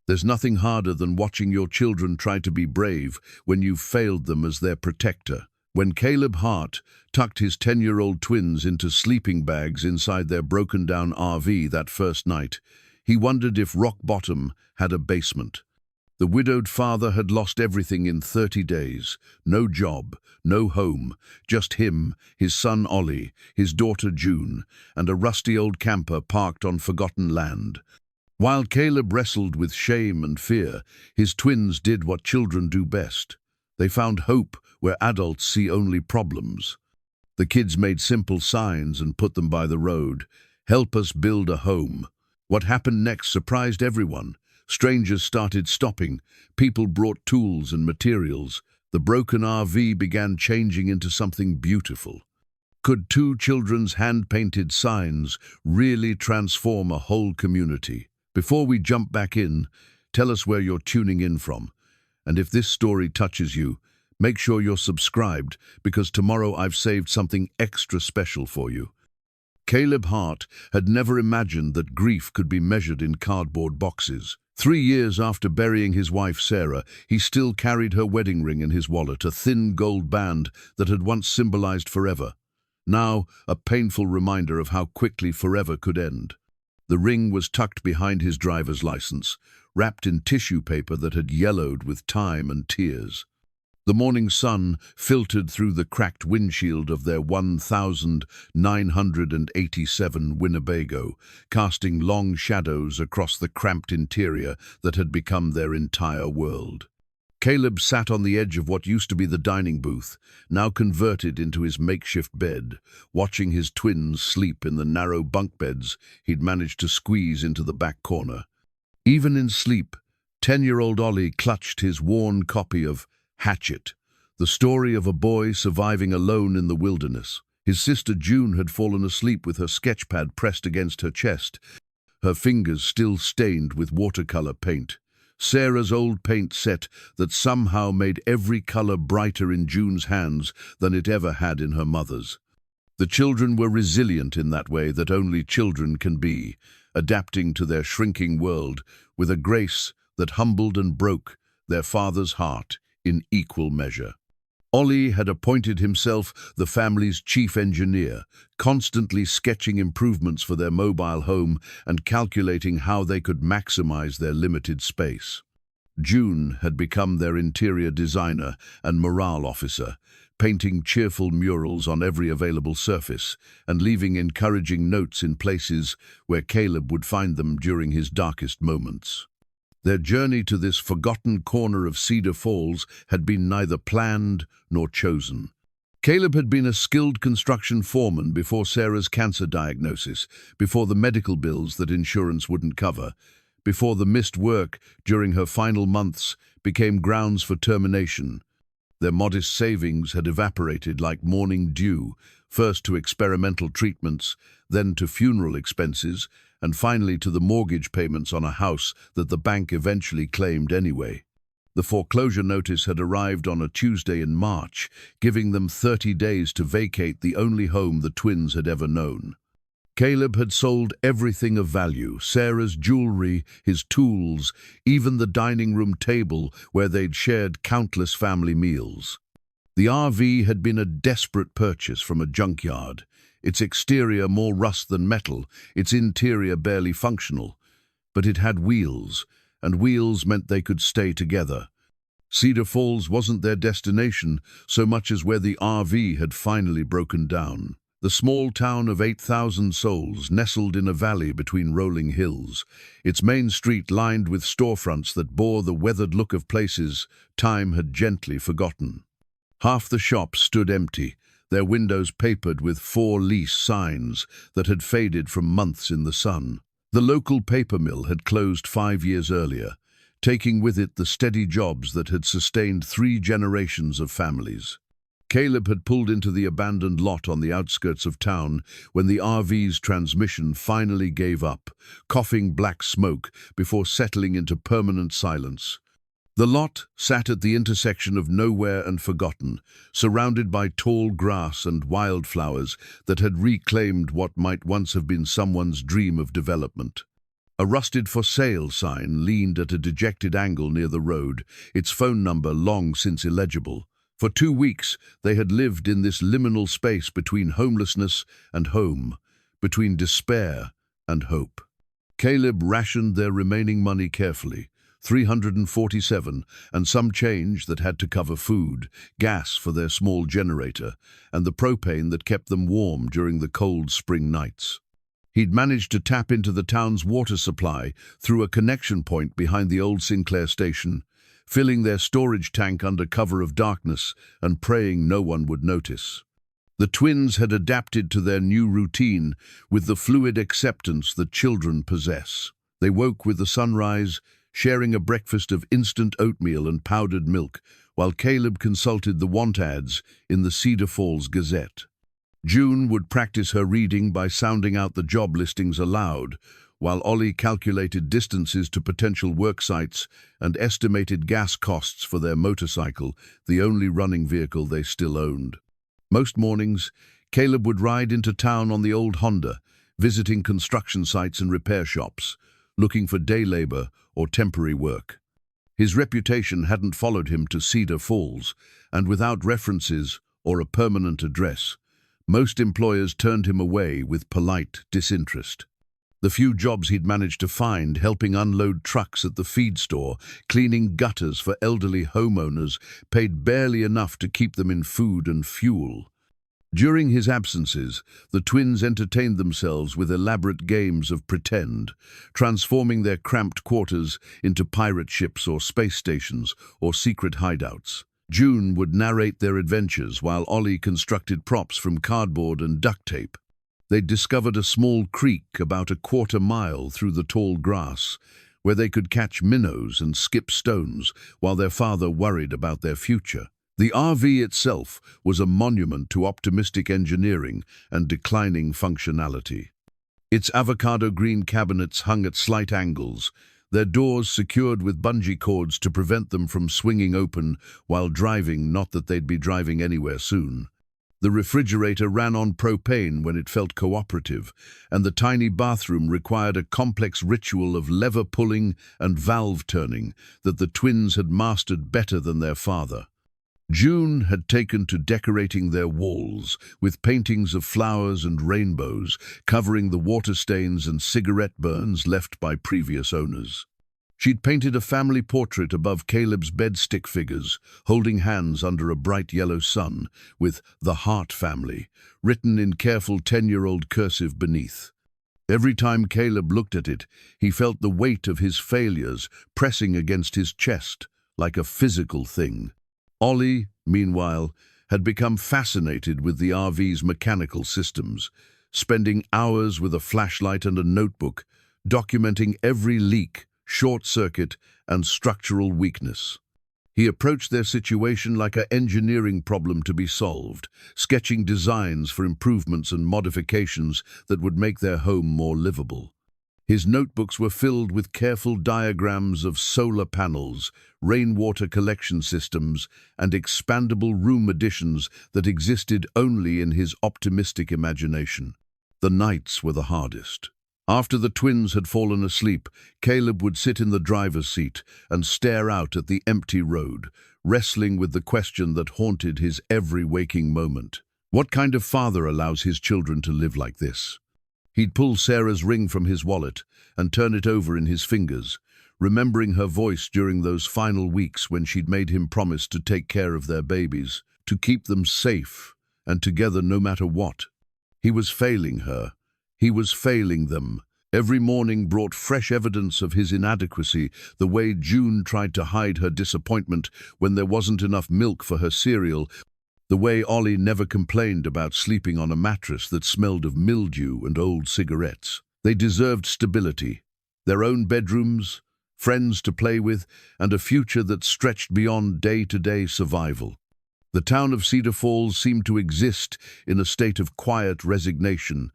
There's nothing harder than watching your children try to be brave when you've failed them as their protector. When Caleb Hart tucked his 10-year-old twins into sleeping bags inside their broken-down RV that first night, he wondered if rock bottom had a basement. The widowed father had lost everything in 30 days. No job, no home, just him, his son Ollie, his daughter June, and a rusty old camper parked on forgotten land. While Caleb wrestled with shame and fear, his twins did what children do best. They found hope where adults see only problems. The kids made simple signs and put them by the road. "Help us build a home." What happened next surprised everyone. Strangers started stopping. People brought tools and materials. The broken RV began changing into something beautiful. Could two children's hand-painted signs really transform a whole community? Before we jump back in, tell us where you're tuning in from. And if this story touches you, make sure you're subscribed, because tomorrow I've saved something extra special for you. Caleb Hart had never imagined that grief could be measured in cardboard boxes. 3 years after burying his wife Sarah, he still carried her wedding ring in his wallet, a thin gold band that had once symbolized forever. Now, a painful reminder of how quickly forever could end. The ring was tucked behind his driver's license, wrapped in tissue paper that had yellowed with time and tears. The morning sun filtered through the cracked windshield of their 1987 Winnebago, casting long shadows across the cramped interior that had become their entire world. Caleb sat on the edge of what used to be the dining booth, now converted into his makeshift bed, watching his twins sleep in the narrow bunk beds he'd managed to squeeze into the back corner. Even in sleep, 10-year-old Ollie clutched his worn copy of Hatchet, the story of a boy surviving alone in the wilderness. His sister June had fallen asleep with her sketchpad pressed against her chest, her fingers still stained with watercolor paint. Sarah's old paint set that somehow made every color brighter in June's hands than it ever had in her mother's. The children were resilient in that way that only children can be, adapting to their shrinking world with a grace that humbled and broke their father's heart in equal measure. Ollie had appointed himself the family's chief engineer, constantly sketching improvements for their mobile home and calculating how they could maximize their limited space. June had become their interior designer and morale officer, painting cheerful murals on every available surface and leaving encouraging notes in places where Caleb would find them during his darkest moments. Their journey to this forgotten corner of Cedar Falls had been neither planned nor chosen. Caleb had been a skilled construction foreman before Sarah's cancer diagnosis, before the medical bills that insurance wouldn't cover, before the missed work during her final months became grounds for termination. Their modest savings had evaporated like morning dew, first to experimental treatments, then to funeral expenses, and finally to the mortgage payments on a house that the bank eventually claimed anyway. The foreclosure notice had arrived on a Tuesday in March, giving them 30 days to vacate the only home the twins had ever known. Caleb had sold everything of value, Sarah's jewelry, his tools, even the dining room table where they'd shared countless family meals. The RV had been a desperate purchase from a junkyard, its exterior more rust than metal, its interior barely functional. But it had wheels, and wheels meant they could stay together. Cedar Falls wasn't their destination so much as where the RV had finally broken down. The small town of 8,000 souls nestled in a valley between rolling hills, its main street lined with storefronts that bore the weathered look of places time had gently forgotten. Half the shops stood empty, their windows papered with for-lease signs that had faded from months in the sun. The local paper mill had closed 5 years earlier, taking with it the steady jobs that had sustained 3 generations of families. Caleb had pulled into the abandoned lot on the outskirts of town when the RV's transmission finally gave up, coughing black smoke before settling into permanent silence. The lot sat at the intersection of nowhere and forgotten, surrounded by tall grass and wildflowers that had reclaimed what might once have been someone's dream of development. A rusted for sale sign leaned at a dejected angle near the road, its phone number long since illegible. For 2 weeks, they had lived in this liminal space between homelessness and home, between despair and hope. Caleb rationed their remaining money carefully, 347, and some change that had to cover food, gas for their small generator, and the propane that kept them warm during the cold spring nights. He'd managed to tap into the town's water supply through a connection point behind the old Sinclair station, filling their storage tank under cover of darkness and praying no one would notice. The twins had adapted to their new routine with the fluid acceptance that children possess. They woke with the sunrise, sharing a breakfast of instant oatmeal and powdered milk, while Caleb consulted the want ads in the Cedar Falls Gazette. June would practice her reading by sounding out the job listings aloud, while Ollie calculated distances to potential work sites and estimated gas costs for their motorcycle, the only running vehicle they still owned. Most mornings, Caleb would ride into town on the old Honda, visiting construction sites and repair shops, looking for day labor or temporary work. His reputation hadn't followed him to Cedar Falls, and without references or a permanent address, most employers turned him away with polite disinterest. The few jobs he'd managed to find, helping unload trucks at the feed store, cleaning gutters for elderly homeowners, paid barely enough to keep them in food and fuel. During his absences, the twins entertained themselves with elaborate games of pretend, transforming their cramped quarters into pirate ships or space stations or secret hideouts. June would narrate their adventures while Ollie constructed props from cardboard and duct tape. They'd discovered a small creek about a quarter mile through the tall grass, where they could catch minnows and skip stones while their father worried about their future. The RV itself was a monument to optimistic engineering and declining functionality. Its avocado green cabinets hung at slight angles, their doors secured with bungee cords to prevent them from swinging open while driving, not that they'd be driving anywhere soon. The refrigerator ran on propane when it felt cooperative, and the tiny bathroom required a complex ritual of lever pulling and valve turning that the twins had mastered better than their father. June had taken to decorating their walls with paintings of flowers and rainbows, covering the water stains and cigarette burns left by previous owners. She'd painted a family portrait above Caleb's bedstick figures, holding hands under a bright yellow sun, with "The Hart Family" written in careful 10-year-old cursive beneath. Every time Caleb looked at it, he felt the weight of his failures pressing against his chest, like a physical thing. Ollie, meanwhile, had become fascinated with the RV's mechanical systems, spending hours with a flashlight and a notebook, documenting every leak, short circuit, and structural weakness. He approached their situation like an engineering problem to be solved, sketching designs for improvements and modifications that would make their home more livable. His notebooks were filled with careful diagrams of solar panels, rainwater collection systems, and expandable room additions that existed only in his optimistic imagination. The nights were the hardest. After the twins had fallen asleep, Caleb would sit in the driver's seat and stare out at the empty road, wrestling with the question that haunted his every waking moment. What kind of father allows his children to live like this? He'd pull Sarah's ring from his wallet and turn it over in his fingers, remembering her voice during those final weeks when she'd made him promise to take care of their babies, to keep them safe and together no matter what. He was failing her. He was failing them. Every morning brought fresh evidence of his inadequacy, the way June tried to hide her disappointment when there wasn't enough milk for her cereal, the way Ollie never complained about sleeping on a mattress that smelled of mildew and old cigarettes. They deserved stability, their own bedrooms, friends to play with, and a future that stretched beyond day-to-day survival. The town of Cedar Falls seemed to exist in a state of quiet resignation,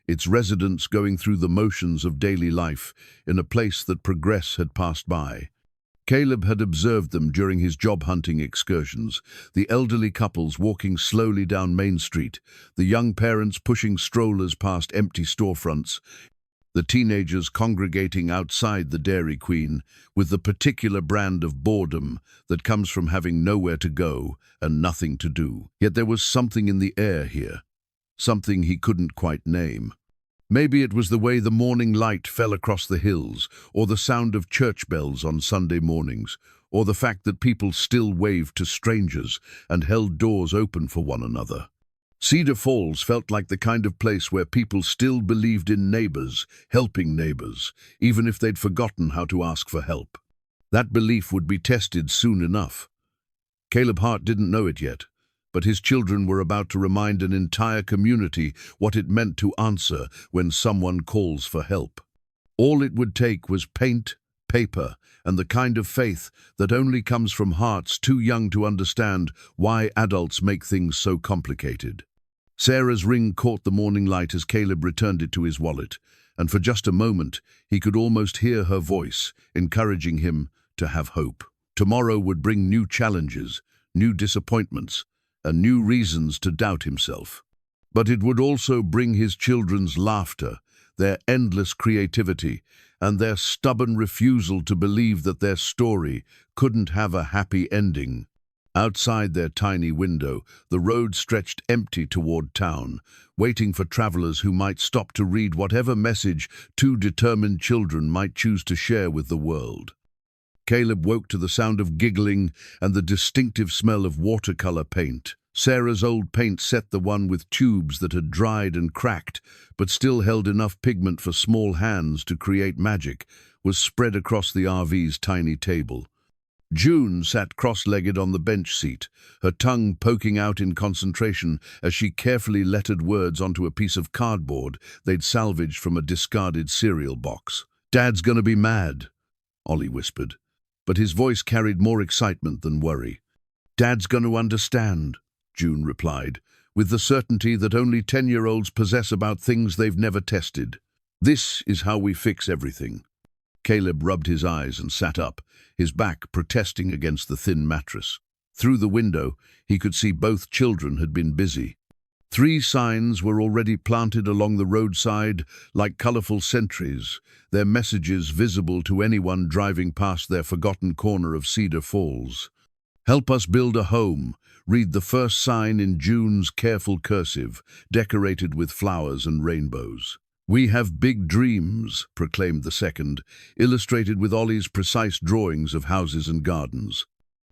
its residents going through the motions of daily life in a place that progress had passed by. Caleb had observed them during his job-hunting excursions, the elderly couples walking slowly down Main Street, the young parents pushing strollers past empty storefronts, the teenagers congregating outside the Dairy Queen with the particular brand of boredom that comes from having nowhere to go and nothing to do. Yet there was something in the air here, something he couldn't quite name. Maybe it was the way the morning light fell across the hills, or the sound of church bells on Sunday mornings, or the fact that people still waved to strangers and held doors open for one another. Cedar Falls felt like the kind of place where people still believed in neighbors, helping neighbors, even if they'd forgotten how to ask for help. That belief would be tested soon enough. Caleb Hart didn't know it yet, but his children were about to remind an entire community what it meant to answer when someone calls for help. All it would take was paint, paper, and the kind of faith that only comes from hearts too young to understand why adults make things so complicated. Sarah's ring caught the morning light as Caleb returned it to his wallet, and for just a moment he could almost hear her voice, encouraging him to have hope. Tomorrow would bring new challenges, new disappointments, and new reasons to doubt himself. But it would also bring his children's laughter, their endless creativity, and their stubborn refusal to believe that their story couldn't have a happy ending. Outside their tiny window, the road stretched empty toward town, waiting for travelers who might stop to read whatever message two determined children might choose to share with the world. Caleb woke to the sound of giggling and the distinctive smell of watercolor paint. Sarah's old paint set, the one with tubes that had dried and cracked, but still held enough pigment for small hands to create magic, was spread across the RV's tiny table. June sat cross-legged on the bench seat, her tongue poking out in concentration as she carefully lettered words onto a piece of cardboard they'd salvaged from a discarded cereal box. "Dad's gonna be mad," Ollie whispered, but his voice carried more excitement than worry. "Dad's gonna understand," June replied, with the certainty that only 10-year-olds possess about things they've never tested. "This is how we fix everything." Caleb rubbed his eyes and sat up, his back protesting against the thin mattress. Through the window, he could see both children had been busy. 3 signs were already planted along the roadside like colorful sentries, their messages visible to anyone driving past their forgotten corner of Cedar Falls. "Help us build a home," read the first sign in June's careful cursive, decorated with flowers and rainbows. "We have big dreams," proclaimed the second, illustrated with Ollie's precise drawings of houses and gardens.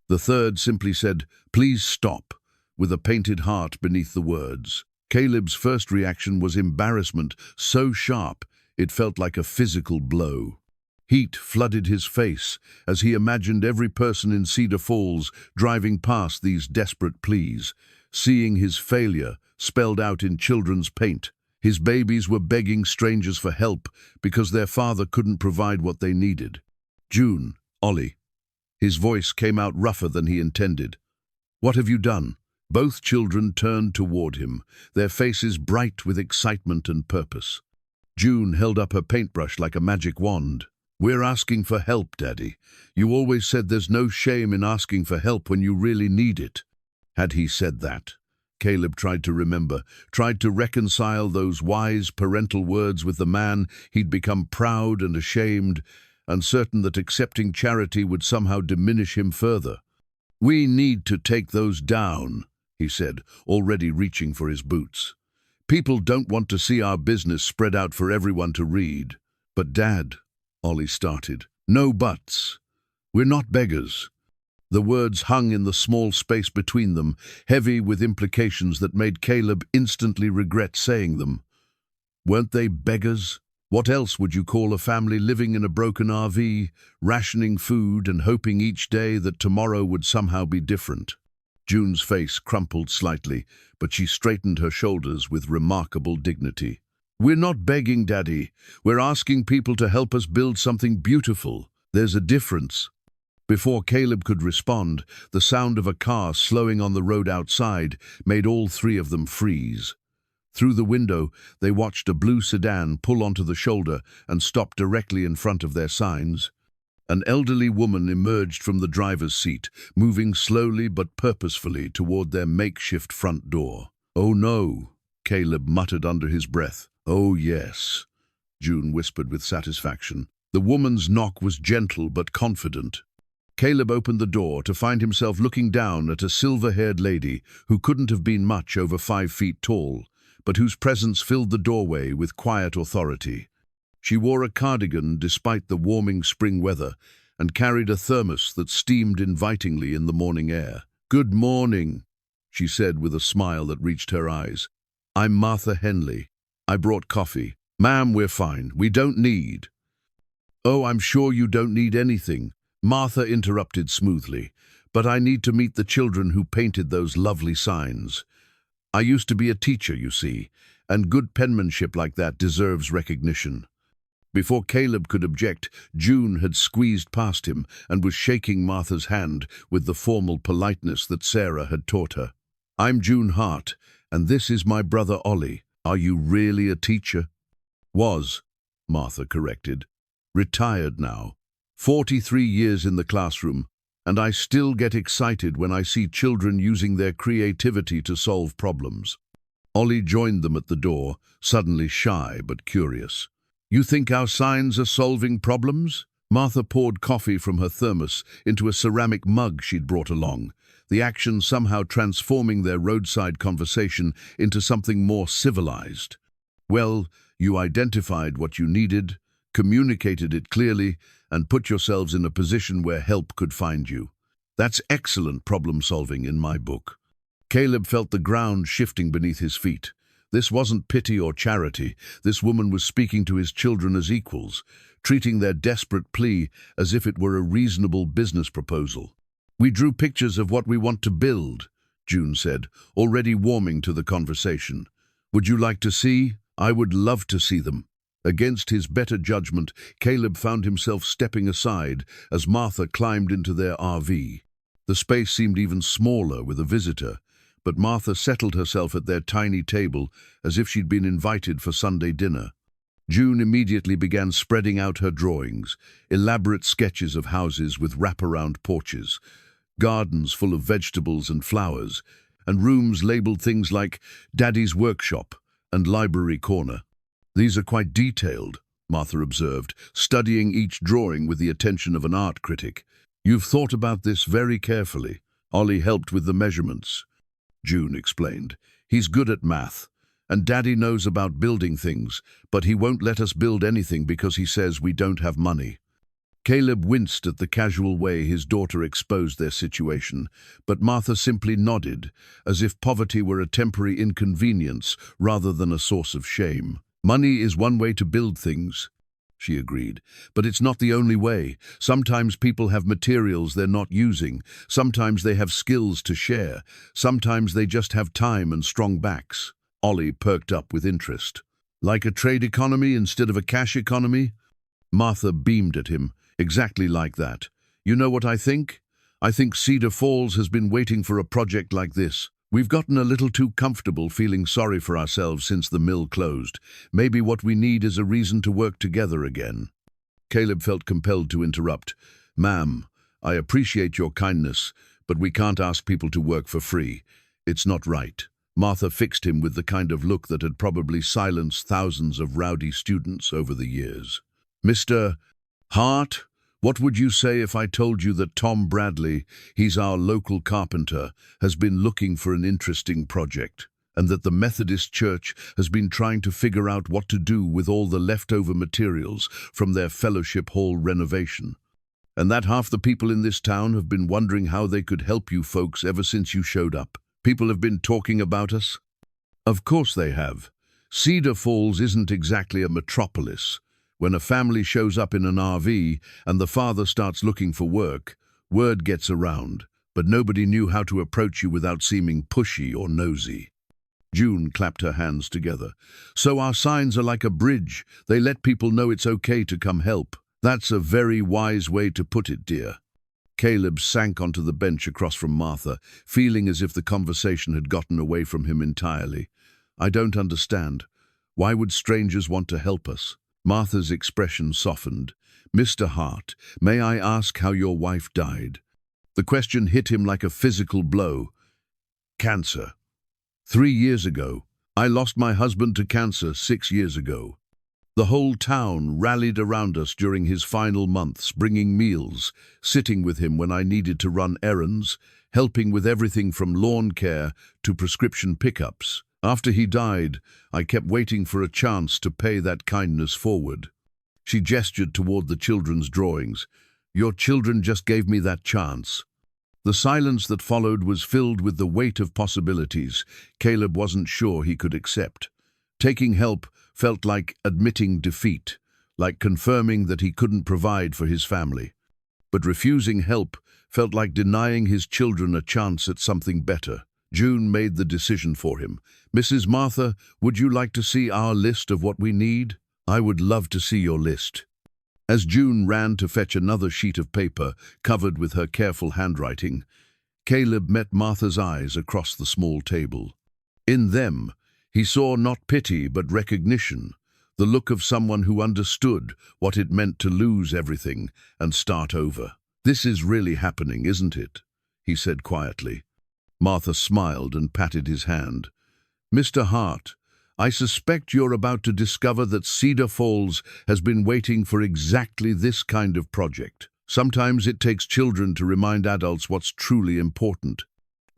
The third simply said, "Please stop," with a painted heart beneath the words. Caleb's first reaction was embarrassment, so sharp it felt like a physical blow. Heat flooded his face as he imagined every person in Cedar Falls driving past these desperate pleas, seeing his failure spelled out in children's paint. His babies were begging strangers for help because their father couldn't provide what they needed. "June, Ollie." His voice came out rougher than he intended. "What have you done?" Both children turned toward him, their faces bright with excitement and purpose. June held up her paintbrush like a magic wand. "We're asking for help, Daddy. You always said there's no shame in asking for help when you really need it." Had he said that? Caleb tried to remember, tried to reconcile those wise parental words with the man he'd become proud and ashamed, uncertain that accepting charity would somehow diminish him further. "We need to take those down," he said, already reaching for his boots. "People don't want to see our business spread out for everyone to read." "But Dad," Ollie started. "No buts. We're not beggars." The words hung in the small space between them, heavy with implications that made Caleb instantly regret saying them. Weren't they beggars? What else would you call a family living in a broken RV, rationing food and hoping each day that tomorrow would somehow be different? June's face crumpled slightly, but she straightened her shoulders with remarkable dignity. "We're not begging, Daddy. We're asking people to help us build something beautiful. There's a difference." Before Caleb could respond, the sound of a car slowing on the road outside made all 3 of them freeze. Through the window, they watched a blue sedan pull onto the shoulder and stop directly in front of their signs. An elderly woman emerged from the driver's seat, moving slowly but purposefully toward their makeshift front door. "Oh no," Caleb muttered under his breath. "Oh yes." June whispered with satisfaction. The woman's knock was gentle but confident. Caleb opened the door to find himself looking down at a silver-haired lady who couldn't have been much over 5 feet tall, but whose presence filled the doorway with quiet authority. She wore a cardigan despite the warming spring weather and carried a thermos that steamed invitingly in the morning air. "Good morning," she said with a smile that reached her eyes. "I'm Martha Henley. I brought coffee." "Ma'am, we're fine. We don't need—" "Oh, I'm sure you don't need anything," Martha interrupted smoothly. "But I need to meet the children who painted those lovely signs. I used to be a teacher, you see, and good penmanship like that deserves recognition." Before Caleb could object, June had squeezed past him and was shaking Martha's hand with the formal politeness that Sarah had taught her. "I'm June Hart, and this is my brother Ollie. Are you really a teacher?" "Was," Martha corrected. "Retired now. 43 years in the classroom, and I still get excited when I see children using their creativity to solve problems." Ollie joined them at the door, suddenly shy but curious. "You think our signs are solving problems?" Martha poured coffee from her thermos into a ceramic mug she'd brought along, the action somehow transforming their roadside conversation into something more civilized. "Well, you identified what you needed, communicated it clearly, and put yourselves in a position where help could find you. That's excellent problem-solving in my book." Caleb felt the ground shifting beneath his feet. This wasn't pity or charity. This woman was speaking to his children as equals, treating their desperate plea as if it were a reasonable business proposal. "We drew pictures of what we want to build," June said, already warming to the conversation. "Would you like to see?" "I would love to see them." Against his better judgment, Caleb found himself stepping aside as Martha climbed into their RV. The space seemed even smaller with a visitor, but Martha settled herself at their tiny table as if she'd been invited for Sunday dinner. June immediately began spreading out her drawings, elaborate sketches of houses with wraparound porches, gardens full of vegetables and flowers, and rooms labeled things like Daddy's Workshop and Library Corner. "These are quite detailed," Martha observed, studying each drawing with the attention of an art critic. "You've thought about this very carefully." "Ollie helped with the measurements," June explained. "He's good at math, and Daddy knows about building things, but he won't let us build anything because he says we don't have money." Caleb winced at the casual way his daughter exposed their situation, but Martha simply nodded, as if poverty were a temporary inconvenience rather than a source of shame. "Money is one way to build things," she agreed, "but it's not the only way. Sometimes people have materials they're not using. Sometimes they have skills to share. Sometimes they just have time and strong backs." Ollie perked up with interest. "Like a trade economy instead of a cash economy?" Martha beamed at him. "Exactly like that. You know what I think? I think Cedar Falls has been waiting for a project like this. We've gotten a little too comfortable feeling sorry for ourselves since the mill closed. Maybe what we need is a reason to work together again." Caleb felt compelled to interrupt. "Ma'am, I appreciate your kindness, but we can't ask people to work for free. It's not right." Martha fixed him with the kind of look that had probably silenced thousands of rowdy students over the years. "Mr. Hart, what would you say if I told you that Tom Bradley, he's our local carpenter, has been looking for an interesting project, and that the Methodist Church has been trying to figure out what to do with all the leftover materials from their fellowship hall renovation, and that half the people in this town have been wondering how they could help you folks ever since you showed up? People have been talking about us?" "Of course they have. Cedar Falls isn't exactly a metropolis. When a family shows up in an RV and the father starts looking for work, word gets around, but nobody knew how to approach you without seeming pushy or nosy." June clapped her hands together. "So our signs are like a bridge. They let people know it's okay to come help." "That's a very wise way to put it, dear." Caleb sank onto the bench across from Martha, feeling as if the conversation had gotten away from him entirely. "I don't understand. Why would strangers want to help us?" Martha's expression softened. "Mr. Hart, may I ask how your wife died?" The question hit him like a physical blow. "Cancer. 3 years ago. I lost my husband to cancer 6 years ago." The whole town rallied around us during his final months, bringing meals, sitting with him when I needed to run errands, helping with everything from lawn care to prescription pickups. After he died, I kept waiting for a chance to pay that kindness forward. She gestured toward the children's drawings. Your children just gave me that chance. The silence that followed was filled with the weight of possibilities Caleb wasn't sure he could accept. Taking help felt like admitting defeat, like confirming that he couldn't provide for his family. But refusing help felt like denying his children a chance at something better. June made the decision for him. Mrs. Martha, would you like to see our list of what we need? I would love to see your list. As June ran to fetch another sheet of paper covered with her careful handwriting, Caleb met Martha's eyes across the small table. In them, he saw not pity but recognition, the look of someone who understood what it meant to lose everything and start over. This is really happening, isn't it? He said quietly. Martha smiled and patted his hand. Mr. Hart, I suspect you're about to discover that Cedar Falls has been waiting for exactly this kind of project. Sometimes it takes children to remind adults what's truly important.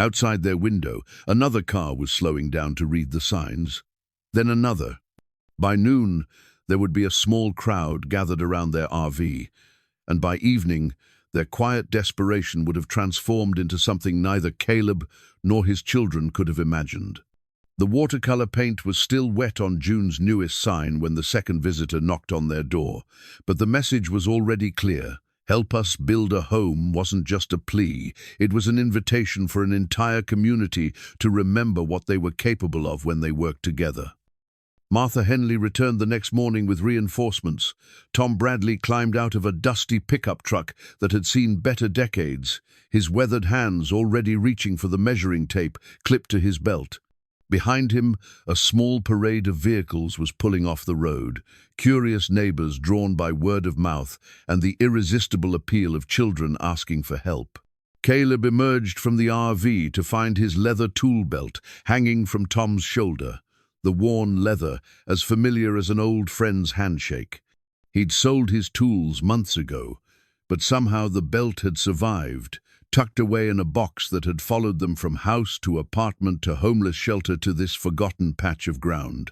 Outside their window, another car was slowing down to read the signs. Then another. By noon, there would be a small crowd gathered around their RV, and by evening, their quiet desperation would have transformed into something neither Caleb nor his children could have imagined. The watercolor paint was still wet on June's newest sign when the second visitor knocked on their door, but the message was already clear. Help us build a home wasn't just a plea, it was an invitation for an entire community to remember what they were capable of when they worked together. Martha Henley returned the next morning with reinforcements. Tom Bradley climbed out of a dusty pickup truck that had seen better decades, his weathered hands already reaching for the measuring tape clipped to his belt. Behind him, a small parade of vehicles was pulling off the road, curious neighbors drawn by word of mouth and the irresistible appeal of children asking for help. Caleb emerged from the RV to find his leather tool belt hanging from Tom's shoulder, the worn leather as familiar as an old friend's handshake. He'd sold his tools months ago, but somehow the belt had survived, tucked away in a box that had followed them from house to apartment to homeless shelter to this forgotten patch of ground.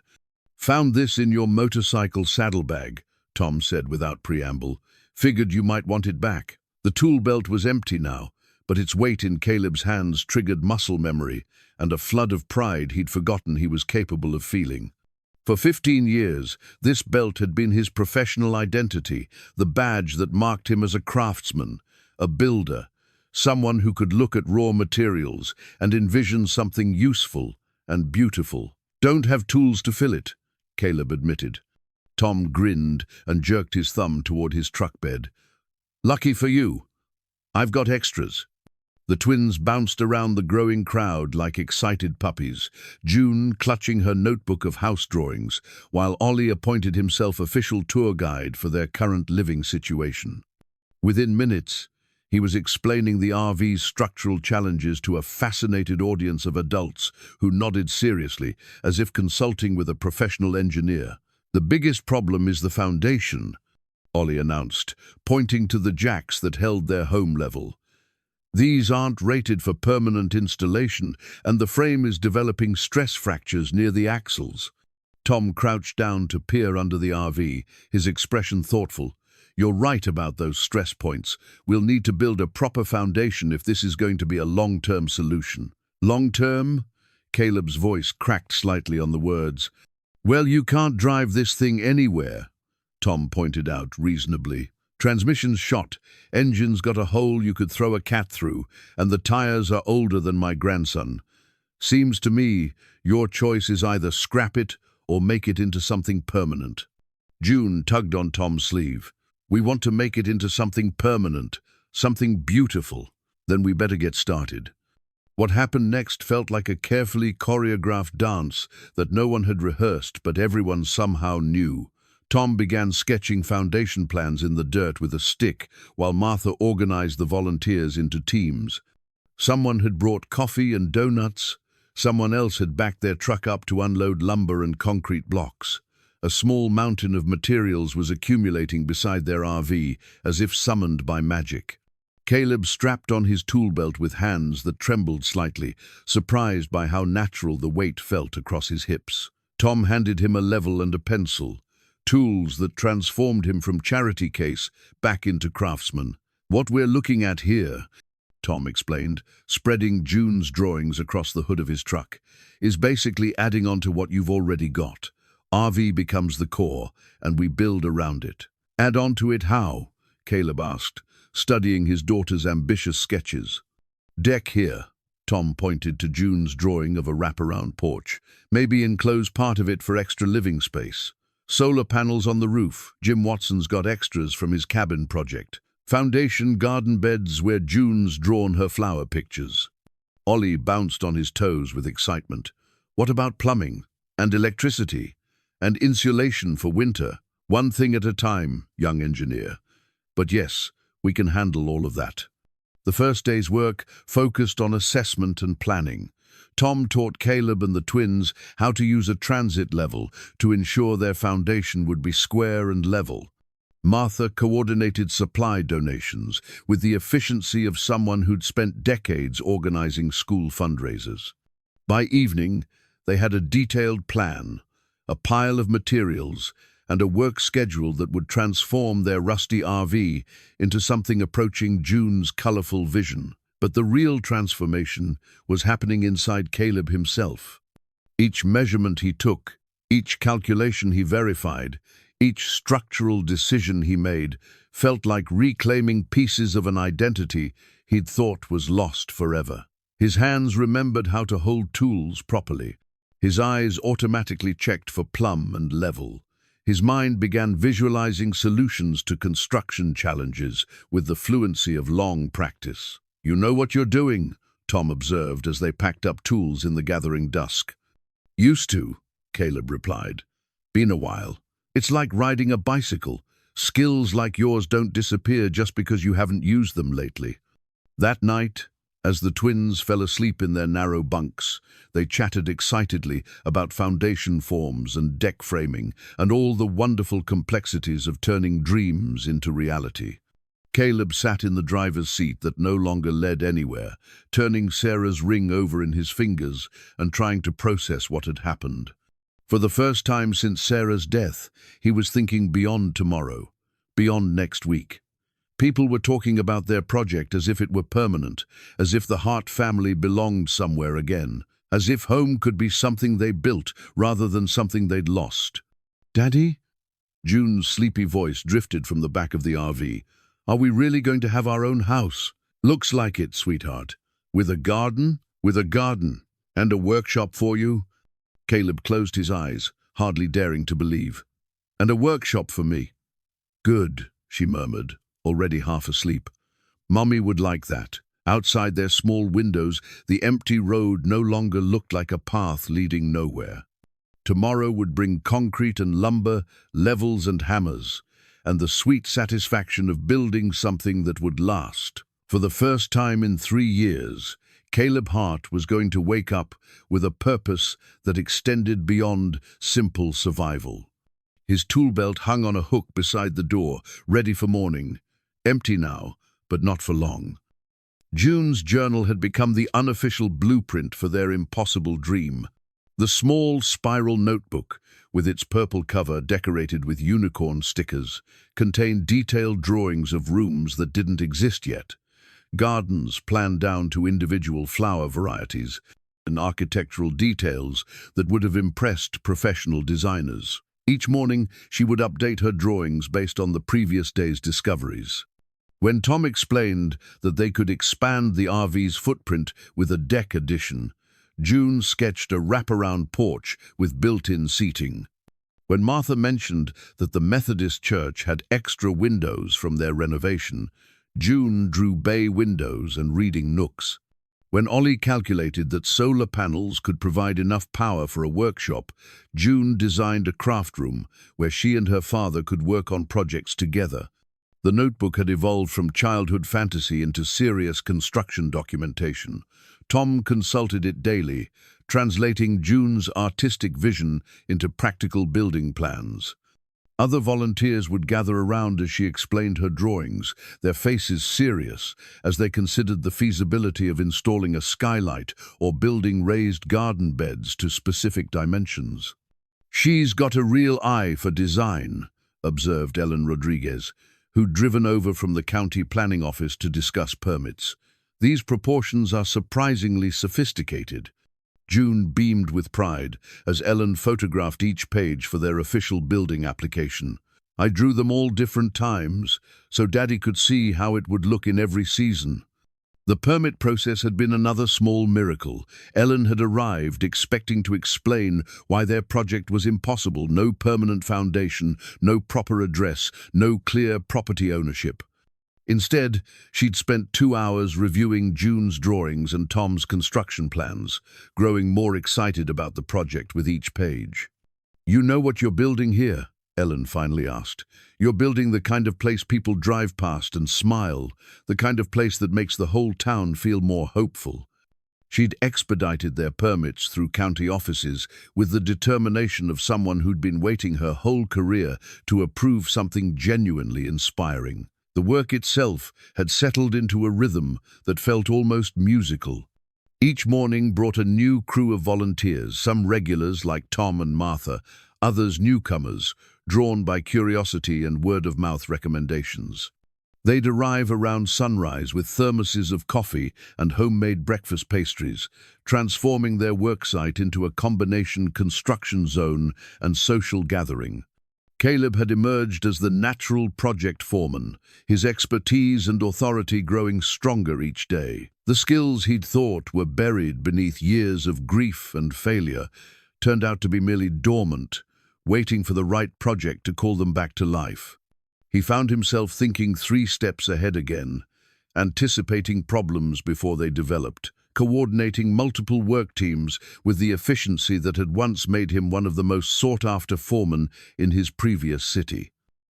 Found this in your motorcycle saddlebag, Tom said without preamble. Figured you might want it back. The tool belt was empty now, but its weight in Caleb's hands triggered muscle memory and a flood of pride he'd forgotten he was capable of feeling. For 15 years, this belt had been his professional identity, the badge that marked him as a craftsman, a builder, someone who could look at raw materials and envision something useful and beautiful. Don't have tools to fill it, Caleb admitted. Tom grinned and jerked his thumb toward his truck bed. Lucky for you. I've got extras. The twins bounced around the growing crowd like excited puppies, June clutching her notebook of house drawings, while Ollie appointed himself official tour guide for their current living situation. Within minutes, he was explaining the RV's structural challenges to a fascinated audience of adults who nodded seriously, as if consulting with a professional engineer. The biggest problem is the foundation, Ollie announced, pointing to the jacks that held their home level. These aren't rated for permanent installation, and the frame is developing stress fractures near the axles. Tom crouched down to peer under the RV, his expression thoughtful. You're right about those stress points. We'll need to build a proper foundation if this is going to be a long-term solution. Long-term? Caleb's voice cracked slightly on the words. Well, you can't drive this thing anywhere, Tom pointed out reasonably. Transmission's shot, engine's got a hole you could throw a cat through, and the tires are older than my grandson. Seems to me your choice is either scrap it or make it into something permanent. June tugged on Tom's sleeve. We want to make it into something permanent, something beautiful. Then we better get started. What happened next felt like a carefully choreographed dance that no one had rehearsed, but everyone somehow knew. Tom began sketching foundation plans in the dirt with a stick, while Martha organized the volunteers into teams. Someone had brought coffee and donuts, someone else had backed their truck up to unload lumber and concrete blocks. A small mountain of materials was accumulating beside their RV, as if summoned by magic. Caleb strapped on his tool belt with hands that trembled slightly, surprised by how natural the weight felt across his hips. Tom handed him a level and a pencil, tools that transformed him from charity case back into craftsman. "What we're looking at here," Tom explained, spreading June's drawings across the hood of his truck, "is basically adding on to what you've already got. RV becomes the core, and we build around it." "Add on to it how?" Caleb asked, studying his daughter's ambitious sketches. "Deck here." Tom pointed to June's drawing of a wraparound porch. "Maybe enclose part of it for extra living space. Solar panels on the roof. Jim Watson's got extras from his cabin project. Foundation garden beds where June's drawn her flower pictures." Ollie bounced on his toes with excitement. "What about plumbing? And electricity? And insulation for winter? One thing at a time, young engineer. But yes, we can handle all of that." The first day's work focused on assessment and planning. Tom taught Caleb and the twins how to use a transit level to ensure their foundation would be square and level. Martha coordinated supply donations with the efficiency of someone who'd spent decades organizing school fundraisers. By evening, they had a detailed plan, a pile of materials, and a work schedule that would transform their rusty RV into something approaching June's colorful vision. But the real transformation was happening inside Caleb himself. Each measurement he took, each calculation he verified, each structural decision he made felt like reclaiming pieces of an identity he'd thought was lost forever. His hands remembered how to hold tools properly. His eyes automatically checked for plumb and level. His mind began visualizing solutions to construction challenges with the fluency of long practice. "You know what you're doing," Tom observed as they packed up tools in the gathering dusk. "Used to," Caleb replied. "Been a while. It's like riding a bicycle. Skills like yours don't disappear just because you haven't used them lately." That night, as the twins fell asleep in their narrow bunks, they chatted excitedly about foundation forms and deck framing and all the wonderful complexities of turning dreams into reality. Caleb sat in the driver's seat that no longer led anywhere, turning Sarah's ring over in his fingers and trying to process what had happened. For the first time since Sarah's death, he was thinking beyond tomorrow, beyond next week. People were talking about their project as if it were permanent, as if the Hart family belonged somewhere again, as if home could be something they built rather than something they'd lost. "Daddy?" June's sleepy voice drifted from the back of the RV. "Are we really going to have our own house?" "Looks like it, sweetheart. With a garden?" "With a garden. And a workshop for you?" Caleb closed his eyes, hardly daring to believe. "And a workshop for me." "Good," she murmured, already half asleep. "Mommy would like that." Outside their small windows, the empty road no longer looked like a path leading nowhere. Tomorrow would bring concrete and lumber, levels and hammers, and the sweet satisfaction of building something that would last. For the first time in 3 years, Caleb Hart was going to wake up with a purpose that extended beyond simple survival. His tool belt hung on a hook beside the door, ready for morning. Empty now, but not for long. June's journal had become the unofficial blueprint for their impossible dream. The small spiral notebook, with its purple cover decorated with unicorn stickers, contained detailed drawings of rooms that didn't exist yet. Gardens planned down to individual flower varieties, and architectural details that would have impressed professional designers. Each morning, she would update her drawings based on the previous day's discoveries. When Tom explained that they could expand the RV's footprint with a deck addition, June sketched a wraparound porch with built-in seating. When Martha mentioned that the Methodist church had extra windows from their renovation, June drew bay windows and reading nooks. When Ollie calculated that solar panels could provide enough power for a workshop, June designed a craft room where she and her father could work on projects together. The notebook had evolved from childhood fantasy into serious construction documentation. Tom consulted it daily, translating June's artistic vision into practical building plans. Other volunteers would gather around as she explained her drawings, their faces serious as they considered the feasibility of installing a skylight or building raised garden beds to specific dimensions. "She's got a real eye for design," observed Ellen Rodriguez, who'd driven over from the county planning office to discuss permits. "These proportions are surprisingly sophisticated." June beamed with pride as Ellen photographed each page for their official building application. "I drew them all different times, so Daddy could see how it would look in every season." The permit process had been another small miracle. Ellen had arrived expecting to explain why their project was impossible: no permanent foundation, no proper address, no clear property ownership. Instead, she'd spent 2 hours reviewing June's drawings and Tom's construction plans, growing more excited about the project with each page. "You know what you're building here?" Ellen finally asked. "You're building the kind of place people drive past and smile, the kind of place that makes the whole town feel more hopeful." She'd expedited their permits through county offices with the determination of someone who'd been waiting her whole career to approve something genuinely inspiring. The work itself had settled into a rhythm that felt almost musical. Each morning brought a new crew of volunteers, some regulars like Tom and Martha, others newcomers, drawn by curiosity and word-of-mouth recommendations. They'd arrive around sunrise with thermoses of coffee and homemade breakfast pastries, transforming their worksite into a combination construction zone and social gathering. Caleb had emerged as the natural project foreman, his expertise and authority growing stronger each day. The skills he'd thought were buried beneath years of grief and failure turned out to be merely dormant, waiting for the right project to call them back to life. He found himself thinking 3 steps ahead again, anticipating problems before they developed, coordinating multiple work teams with the efficiency that had once made him one of the most sought-after foremen in his previous city.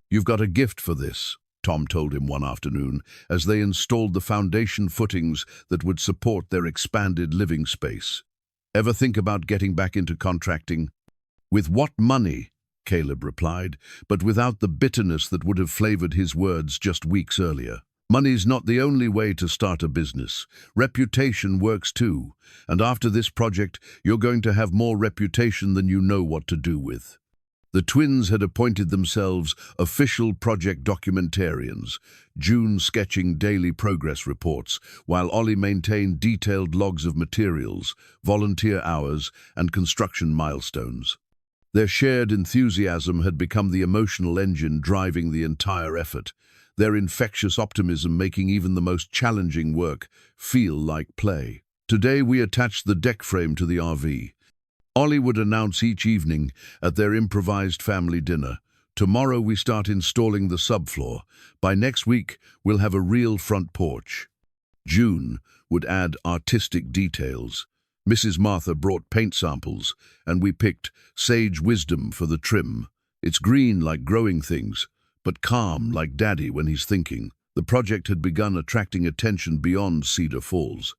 "You've got a gift for this," Tom told him one afternoon, as they installed the foundation footings that would support their expanded living space. "Ever think about getting back into contracting?" "With what money?" Caleb replied, but without the bitterness that would have flavored his words just weeks earlier. "Money's not the only way to start a business. Reputation works too, and after this project, you're going to have more reputation than you know what to do with." The twins had appointed themselves official project documentarians, June sketching daily progress reports, while Ollie maintained detailed logs of materials, volunteer hours, and construction milestones. Their shared enthusiasm had become the emotional engine driving the entire effort, their infectious optimism making even the most challenging work feel like play. "Today we attached the deck frame to the RV," Ollie would announce each evening at their improvised family dinner. "Tomorrow we start installing the subfloor. By next week we'll have a real front porch." June would add artistic details. "Mrs. Martha brought paint samples, and we picked sage wisdom for the trim. It's green like growing things, but calm like Daddy when he's thinking." The project had begun attracting attention beyond Cedar Falls.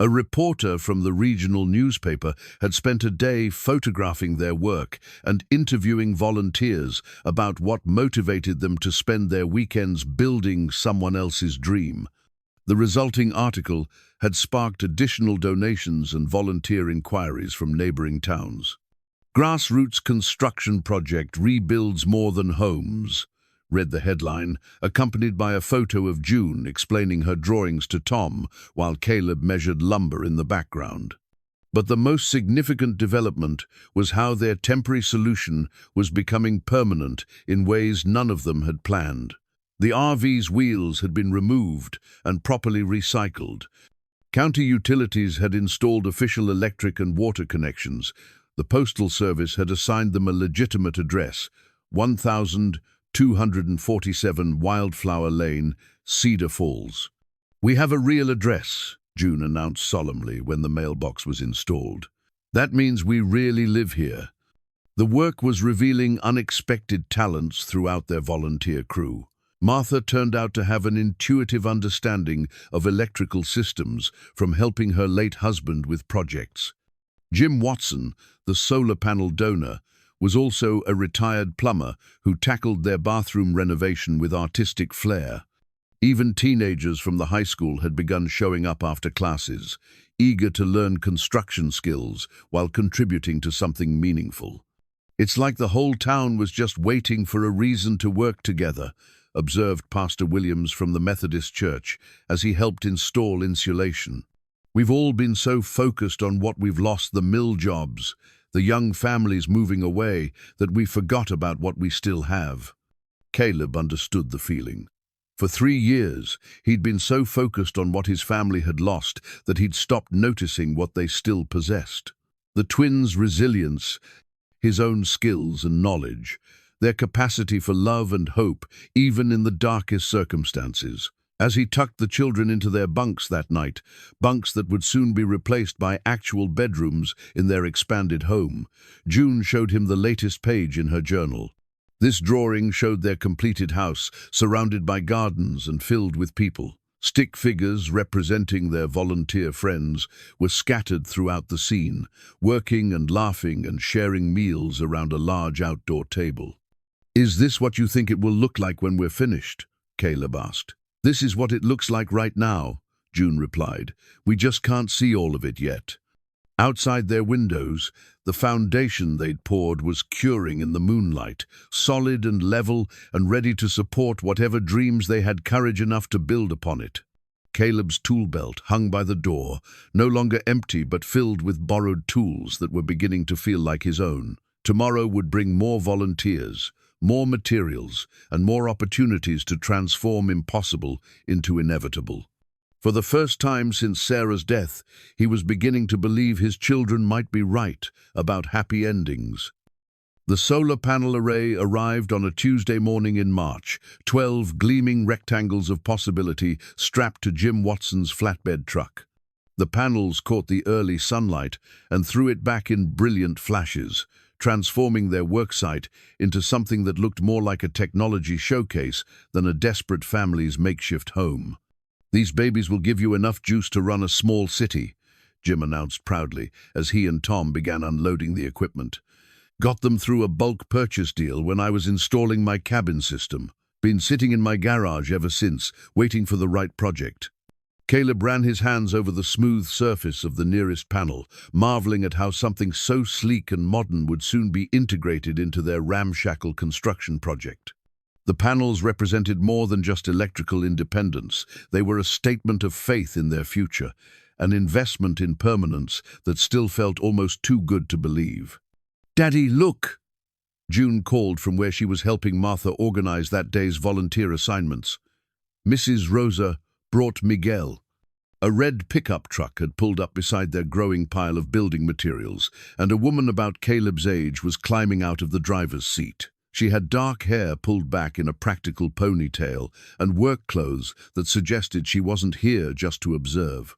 A reporter from the regional newspaper had spent a day photographing their work and interviewing volunteers about what motivated them to spend their weekends building someone else's dream. The resulting article had sparked additional donations and volunteer inquiries from neighboring towns. "Grassroots construction project rebuilds more than homes," read the headline, accompanied by a photo of June explaining her drawings to Tom while Caleb measured lumber in the background. But the most significant development was how their temporary solution was becoming permanent in ways none of them had planned. The RV's wheels had been removed and properly recycled. County utilities had installed official electric and water connections. The Postal Service had assigned them a legitimate address, 1247 Wildflower Lane, Cedar Falls. "We have a real address," June announced solemnly when the mailbox was installed. "That means we really live here." The work was revealing unexpected talents throughout their volunteer crew. Martha turned out to have an intuitive understanding of electrical systems from helping her late husband with projects. Jim Watson, the solar panel donor, was also a retired plumber who tackled their bathroom renovation with artistic flair. Even teenagers from the high school had begun showing up after classes, eager to learn construction skills while contributing to something meaningful. "It's like the whole town was just waiting for a reason to work together," observed Pastor Williams from the Methodist Church as he helped install insulation. "We've all been so focused on what we've lost, the mill jobs, the young families moving away, that we forgot about what we still have." Caleb understood the feeling. For 3 years, he'd been so focused on what his family had lost that he'd stopped noticing what they still possessed. The twins' resilience, his own skills and knowledge, their capacity for love and hope, even in the darkest circumstances. As he tucked the children into their bunks that night, bunks that would soon be replaced by actual bedrooms in their expanded home, June showed him the latest page in her journal. This drawing showed their completed house, surrounded by gardens and filled with people. Stick figures representing their volunteer friends were scattered throughout the scene, working and laughing and sharing meals around a large outdoor table. "Is this what you think it will look like when we're finished?" Caleb asked. "This is what it looks like right now," June replied. "We just can't see all of it yet." Outside their windows, the foundation they'd poured was curing in the moonlight, solid and level and ready to support whatever dreams they had courage enough to build upon it. Caleb's tool belt hung by the door, no longer empty but filled with borrowed tools that were beginning to feel like his own. Tomorrow would bring more volunteers, more materials, and more opportunities to transform impossible into inevitable. For the first time since Sarah's death, he was beginning to believe his children might be right about happy endings. The solar panel array arrived on a Tuesday morning in March, 12 gleaming rectangles of possibility strapped to Jim Watson's flatbed truck. The panels caught the early sunlight and threw it back in brilliant flashes, transforming their worksite into something that looked more like a technology showcase than a desperate family's makeshift home. "These babies will give you enough juice to run a small city," Jim announced proudly as he and Tom began unloading the equipment. "Got them through a bulk purchase deal when I was installing my cabin system. Been sitting in my garage ever since, waiting for the right project." Caleb ran his hands over the smooth surface of the nearest panel, marveling at how something so sleek and modern would soon be integrated into their ramshackle construction project. The panels represented more than just electrical independence. They were a statement of faith in their future, an investment in permanence that still felt almost too good to believe. "Daddy, look!" June called from where she was helping Martha organize that day's volunteer assignments. Mrs. Rosa brought Miguel. A red pickup truck had pulled up beside their growing pile of building materials, and a woman about Caleb's age was climbing out of the driver's seat. She had dark hair pulled back in a practical ponytail and work clothes that suggested she wasn't here just to observe.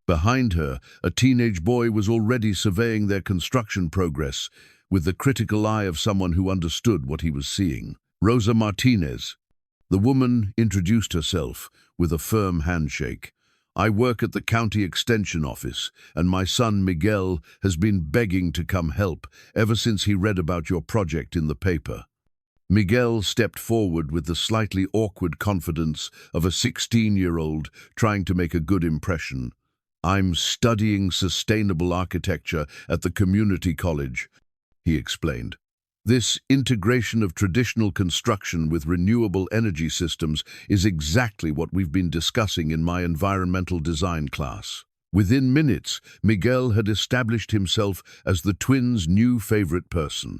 Behind her, a teenage boy was already surveying their construction progress with the critical eye of someone who understood what he was seeing. "Rosa Martinez." The woman introduced herself with a firm handshake. "I work at the county extension office, and my son Miguel has been begging to come help ever since he read about your project in the paper." Miguel stepped forward with the slightly awkward confidence of a 16-year-old trying to make a good impression. "I'm studying sustainable architecture at the community college," he explained. "This integration of traditional construction with renewable energy systems is exactly what we've been discussing in my environmental design class." Within minutes, Miguel had established himself as the twins' new favorite person.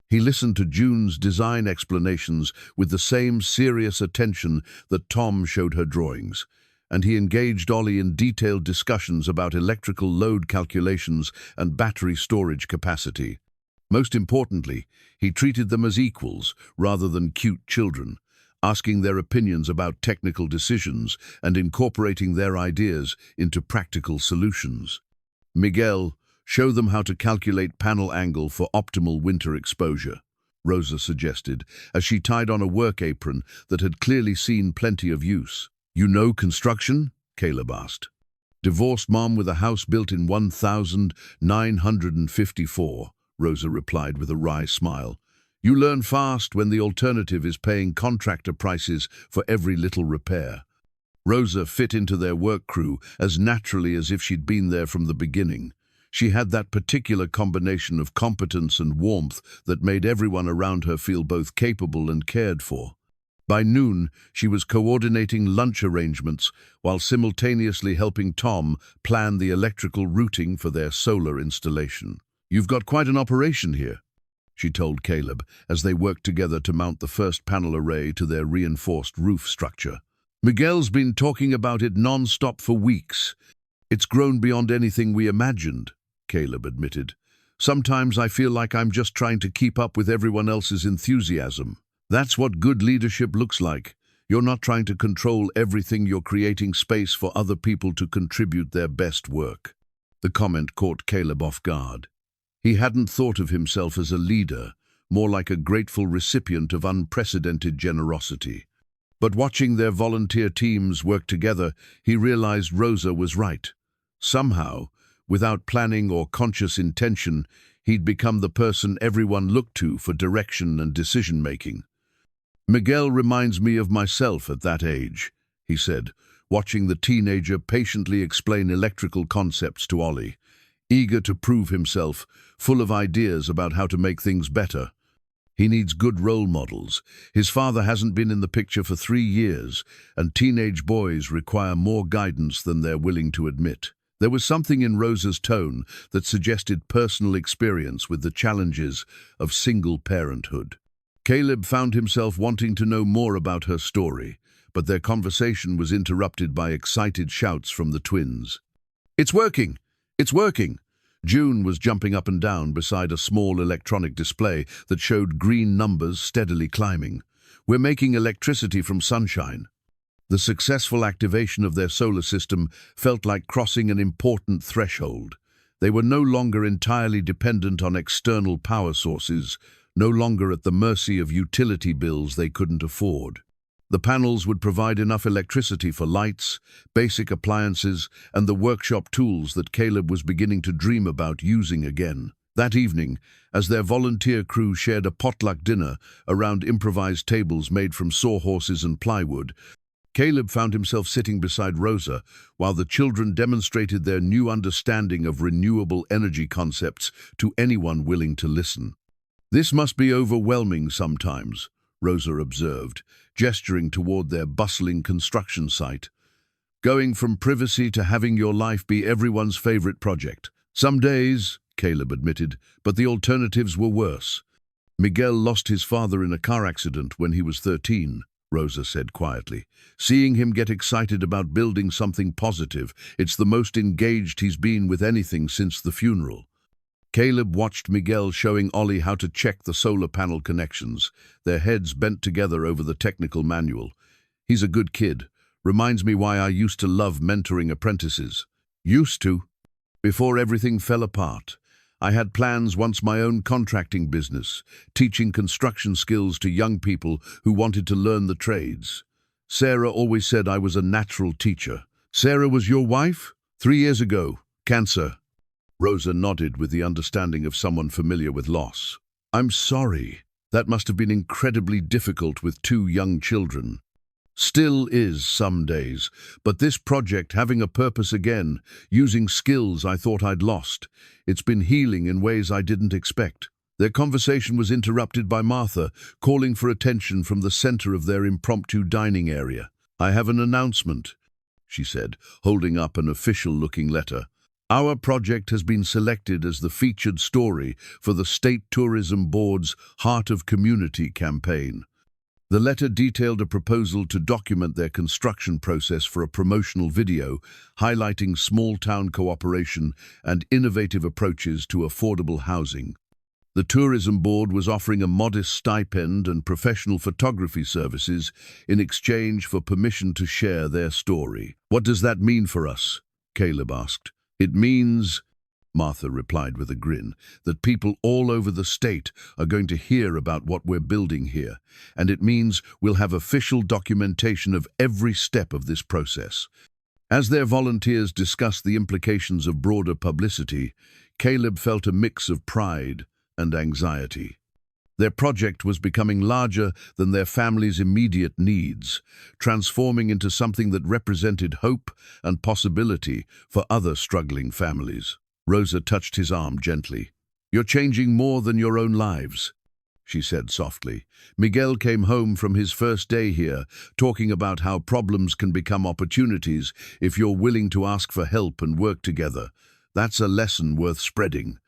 He listened to June's design explanations with the same serious attention that Tom showed her drawings, and he engaged Ollie in detailed discussions about electrical load calculations and battery storage capacity. Most importantly, he treated them as equals rather than cute children, asking their opinions about technical decisions and incorporating their ideas into practical solutions. "Miguel, show them how to calculate panel angle for optimal winter exposure." Rosa suggested, as she tied on a work apron that had clearly seen plenty of use. You know construction? Caleb asked. Divorced mom with a house built in 1954, Rosa replied with a wry smile. You learn fast when the alternative is paying contractor prices for every little repair. Rosa fit into their work crew as naturally as if she'd been there from the beginning. She had that particular combination of competence and warmth that made everyone around her feel both capable and cared for. By noon, she was coordinating lunch arrangements while simultaneously helping Tom plan the electrical routing for their solar installation. You've got quite an operation here, she told Caleb as they worked together to mount the first panel array to their reinforced roof structure. Miguel's been talking about it non-stop for weeks. It's grown beyond anything we imagined, Caleb admitted. Sometimes I feel like I'm just trying to keep up with everyone else's enthusiasm. That's what good leadership looks like. You're not trying to control everything, you're creating space for other people to contribute their best work. The comment caught Caleb off guard. He hadn't thought of himself as a leader, more like a grateful recipient of unprecedented generosity. But watching their volunteer teams work together, he realized Rosa was right. Somehow, without planning or conscious intention, he'd become the person everyone looked to for direction and decision-making. Miguel reminds me of myself at that age, he said, watching the teenager patiently explain electrical concepts to Ollie, eager to prove himself, full of ideas about how to make things better. He needs good role models. His father hasn't been in the picture for 3 years, and teenage boys require more guidance than they're willing to admit. There was something in Rosa's tone that suggested personal experience with the challenges of single parenthood. Caleb found himself wanting to know more about her story, but their conversation was interrupted by excited shouts from the twins. It's working! It's working! June was jumping up and down beside a small electronic display that showed green numbers steadily climbing. We're making electricity from sunshine. The successful activation of their solar system felt like crossing an important threshold. They were no longer entirely dependent on external power sources, no longer at the mercy of utility bills they couldn't afford. The panels would provide enough electricity for lights, basic appliances, and the workshop tools that Caleb was beginning to dream about using again. That evening, as their volunteer crew shared a potluck dinner around improvised tables made from sawhorses and plywood, Caleb found himself sitting beside Rosa while the children demonstrated their new understanding of renewable energy concepts to anyone willing to listen. This must be overwhelming sometimes, Rosa observed, gesturing toward their bustling construction site. Going from privacy to having your life be everyone's favorite project. Some days, Caleb admitted, but the alternatives were worse. Miguel lost his father in a car accident when he was 13, Rosa said quietly. Seeing him get excited about building something positive, it's the most engaged he's been with anything since the funeral. Caleb watched Miguel showing Ollie how to check the solar panel connections, their heads bent together over the technical manual. He's a good kid. Reminds me why I used to love mentoring apprentices. Used to. Before everything fell apart. I had plans once my own contracting business, teaching construction skills to young people who wanted to learn the trades. Sarah always said I was a natural teacher. Sarah was your wife? 3 years ago. Cancer. Rosa nodded with the understanding of someone familiar with loss. I'm sorry. That must have been incredibly difficult with 2 young children. Still is some days, but this project having a purpose again, using skills I thought I'd lost, it's been healing in ways I didn't expect. Their conversation was interrupted by Martha, calling for attention from the center of their impromptu dining area. I have an announcement, she said, holding up an official-looking letter. Our project has been selected as the featured story for the State Tourism Board's Heart of Community campaign. The letter detailed a proposal to document their construction process for a promotional video, highlighting small-town cooperation and innovative approaches to affordable housing. The Tourism Board was offering a modest stipend and professional photography services in exchange for permission to share their story. What does that mean for us? Caleb asked. It means, Martha replied with a grin, that people all over the state are going to hear about what we're building here, and it means we'll have official documentation of every step of this process. As their volunteers discussed the implications of broader publicity, Caleb felt a mix of pride and anxiety. Their project was becoming larger than their family's immediate needs, transforming into something that represented hope and possibility for other struggling families. Rosa touched his arm gently. "You're changing more than your own lives," she said softly. "Miguel came home from his first day here, talking about how problems can become opportunities if you're willing to ask for help and work together. That's a lesson worth spreading."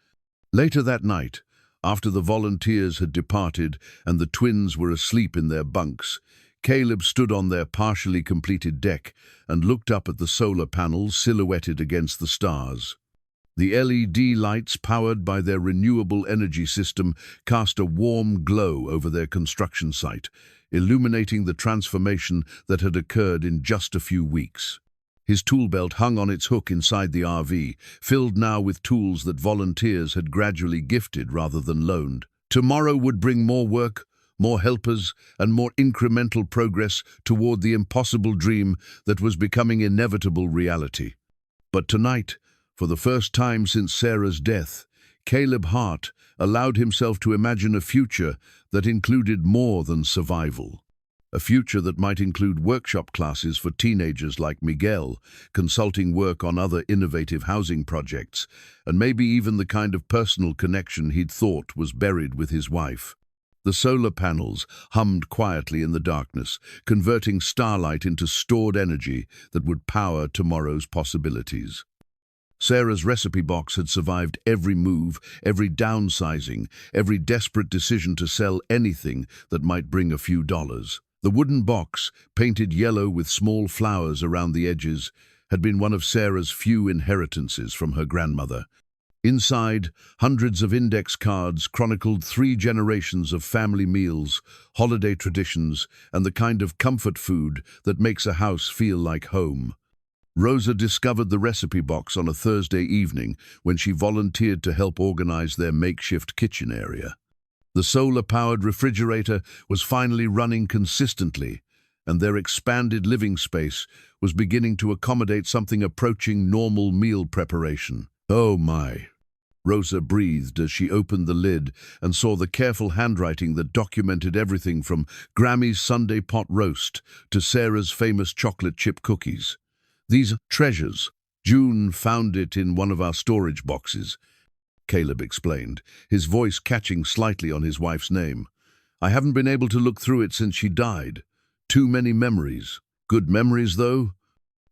Later that night, after the volunteers had departed and the twins were asleep in their bunks, Caleb stood on their partially completed deck and looked up at the solar panels silhouetted against the stars. The LED lights, powered by their renewable energy system, cast a warm glow over their construction site, illuminating the transformation that had occurred in just a few weeks. His tool belt hung on its hook inside the RV, filled now with tools that volunteers had gradually gifted rather than loaned. Tomorrow would bring more work, more helpers, and more incremental progress toward the impossible dream that was becoming inevitable reality. But tonight, for the first time since Sarah's death, Caleb Hart allowed himself to imagine a future that included more than survival. A future that might include workshop classes for teenagers like Miguel, consulting work on other innovative housing projects, and maybe even the kind of personal connection he'd thought was buried with his wife. The solar panels hummed quietly in the darkness, converting starlight into stored energy that would power tomorrow's possibilities. Sarah's recipe box had survived every move, every downsizing, every desperate decision to sell anything that might bring a few dollars. The wooden box, painted yellow with small flowers around the edges, had been one of Sarah's few inheritances from her grandmother. Inside, hundreds of index cards chronicled 3 generations of family meals, holiday traditions, and the kind of comfort food that makes a house feel like home. Rosa discovered the recipe box on a Thursday evening when she volunteered to help organize their makeshift kitchen area. The solar-powered refrigerator was finally running consistently, and their expanded living space was beginning to accommodate something approaching normal meal preparation. "Oh my," Rosa breathed as she opened the lid and saw the careful handwriting that documented everything from Grammy's Sunday pot roast to Sarah's famous chocolate chip cookies. "These treasures. June found it in one of our storage boxes," Caleb explained, his voice catching slightly on his wife's name. "I haven't been able to look through it since she died. Too many memories. Good memories, though.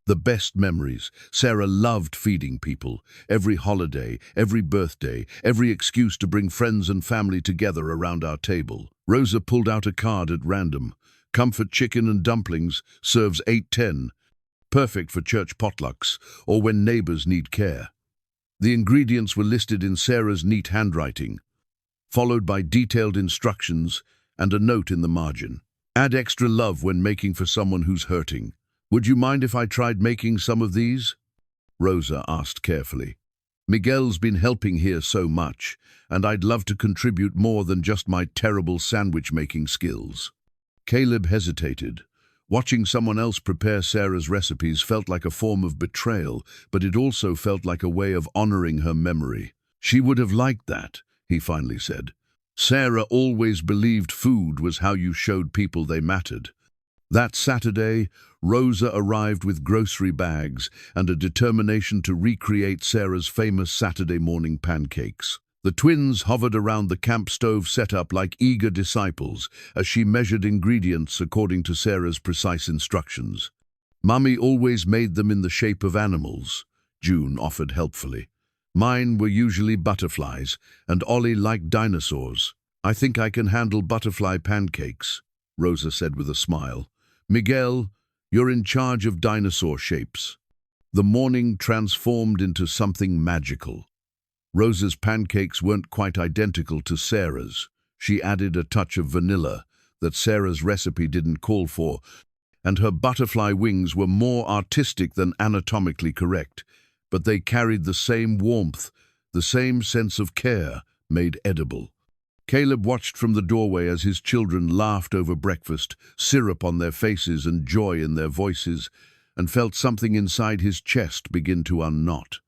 The best memories. Sarah loved feeding people. Every holiday, every birthday, every excuse to bring friends and family together around our table." Rosa pulled out a card at random. "Comfort chicken and dumplings, serves 8:10. Perfect for church potlucks or when neighbors need care." The ingredients were listed in Sarah's neat handwriting, followed by detailed instructions and a note in the margin. "Add extra love when making for someone who's hurting. Would you mind if I tried making some of these?" Rosa asked carefully. "Miguel's been helping here so much, and I'd love to contribute more than just my terrible sandwich-making skills." Caleb hesitated. Watching someone else prepare Sarah's recipes felt like a form of betrayal, but it also felt like a way of honoring her memory. "She would have liked that," he finally said. "Sarah always believed food was how you showed people they mattered." That Saturday, Rosa arrived with grocery bags and a determination to recreate Sarah's famous Saturday morning pancakes. The twins hovered around the camp stove setup like eager disciples as she measured ingredients according to Sarah's precise instructions. "Mummy always made them in the shape of animals," June offered helpfully. "Mine were usually butterflies, and Ollie liked dinosaurs." "I think I can handle butterfly pancakes," Rosa said with a smile. "Miguel, you're in charge of dinosaur shapes." The morning transformed into something magical. Rosa's pancakes weren't quite identical to Sarah's. She added a touch of vanilla that Sarah's recipe didn't call for, and her butterfly wings were more artistic than anatomically correct, but they carried the same warmth the same sense of care made edible. Caleb watched from the doorway as his children laughed over breakfast, syrup on their faces and joy in their voices, and felt something inside his chest begin to unknot.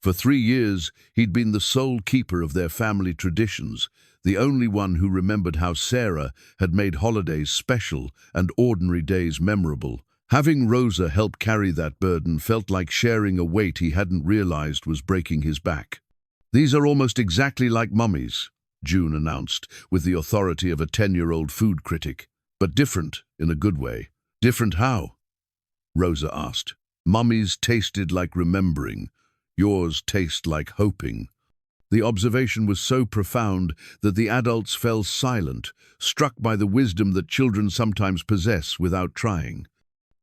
For 3 years, he'd been the sole keeper of their family traditions, the only one who remembered how Sarah had made holidays special and ordinary days memorable. Having Rosa help carry that burden felt like sharing a weight he hadn't realized was breaking his back. "These are almost exactly like Mummy's," June announced, with the authority of a 10-year-old food critic. "But different, in a good way." "Different how?" Rosa asked. "Mummy's tasted like remembering. Yours taste like hoping." The observation was so profound that the adults fell silent, struck by the wisdom that children sometimes possess without trying.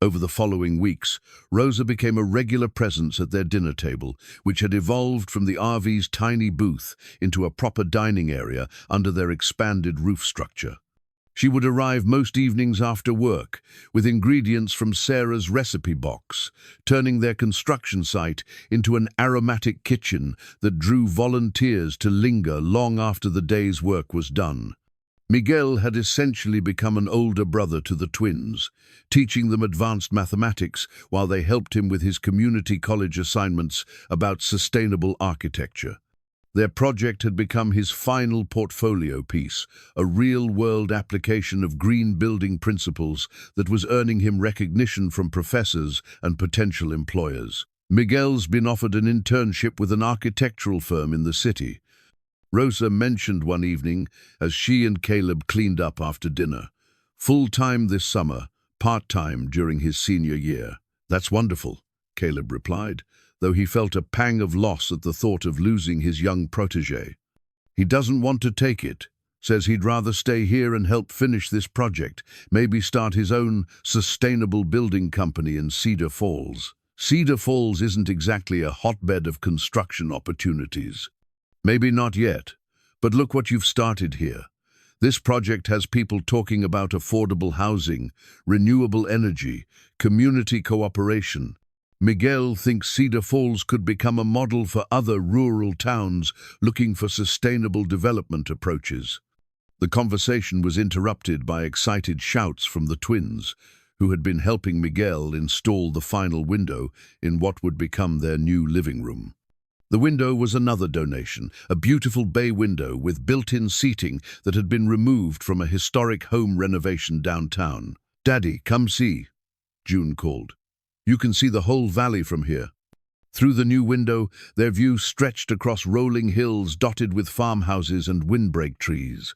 Over the following weeks, Rosa became a regular presence at their dinner table, which had evolved from the RV's tiny booth into a proper dining area under their expanded roof structure. She would arrive most evenings after work, with ingredients from Sarah's recipe box, turning their construction site into an aromatic kitchen that drew volunteers to linger long after the day's work was done. Miguel had essentially become an older brother to the twins, teaching them advanced mathematics while they helped him with his community college assignments about sustainable architecture. Their project had become his final portfolio piece, a real-world application of green building principles that was earning him recognition from professors and potential employers. Miguel's been offered an internship with an architectural firm in the city. Rosa mentioned one evening as she and Caleb cleaned up after dinner. "Full-time this summer, part-time during his senior year." "That's wonderful," Caleb replied, though he felt a pang of loss at the thought of losing his young protégé. "He doesn't want to take it. Says he'd rather stay here and help finish this project, maybe start his own sustainable building company in Cedar Falls." "Cedar Falls isn't exactly a hotbed of construction opportunities." "Maybe not yet, but look what you've started here. This project has people talking about affordable housing, renewable energy, community cooperation. Miguel thinks Cedar Falls could become a model for other rural towns looking for sustainable development approaches." The conversation was interrupted by excited shouts from the twins, who had been helping Miguel install the final window in what would become their new living room. The window was another donation, a beautiful bay window with built-in seating that had been removed from a historic home renovation downtown. "Daddy, come see," June called. "You can see the whole valley from here." Through the new window, their view stretched across rolling hills dotted with farmhouses and windbreak trees.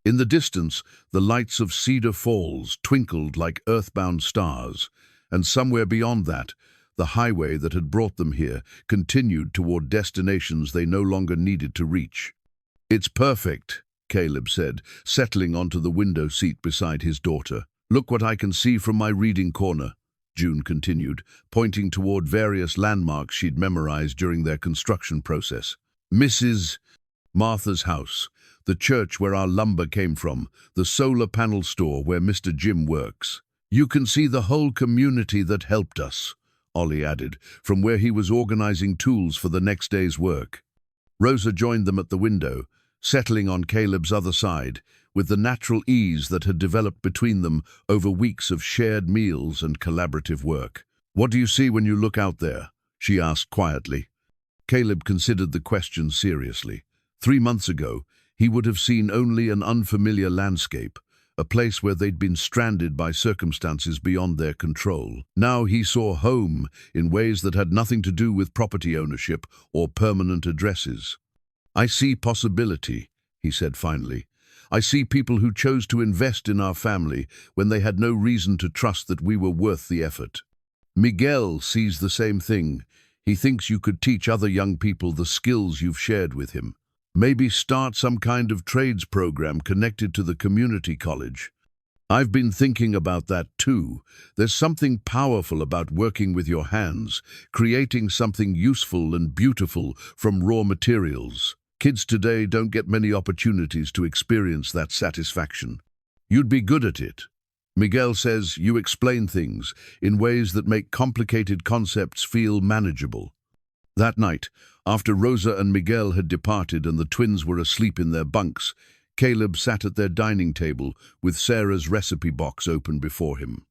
In the distance, the lights of Cedar Falls twinkled like earthbound stars, and somewhere beyond that, the highway that had brought them here continued toward destinations they no longer needed to reach. "It's perfect," Caleb said, settling onto the window seat beside his daughter. "Look what I can see from my reading corner," June continued, pointing toward various landmarks she'd memorized during their construction process. "Mrs. Martha's house, the church where our lumber came from, the solar panel store where Mr. Jim works. You can see the whole community that helped us," Ollie added, from where he was organizing tools for the next day's work. Rosa joined them at the window, settling on Caleb's other side, with the natural ease that had developed between them over weeks of shared meals and collaborative work. "What do you see when you look out there?" she asked quietly. Caleb considered the question seriously. 3 months ago, he would have seen only an unfamiliar landscape, a place where they'd been stranded by circumstances beyond their control. Now he saw home in ways that had nothing to do with property ownership or permanent addresses. "I see possibility," he said finally. "I see people who chose to invest in our family when they had no reason to trust that we were worth the effort." Miguel sees the same thing. He thinks you could teach other young people the skills you've shared with him. Maybe start some kind of trades program connected to the community college. "I've been thinking about that too. There's something powerful about working with your hands, creating something useful and beautiful from raw materials. Kids today don't get many opportunities to experience that satisfaction. You'd be good at it. Miguel says you explain things in ways that make complicated concepts feel manageable." That night, After Rosa and Miguel had departed and the twins were asleep in their bunks, Caleb sat at their dining table with Sarah's recipe box open before him.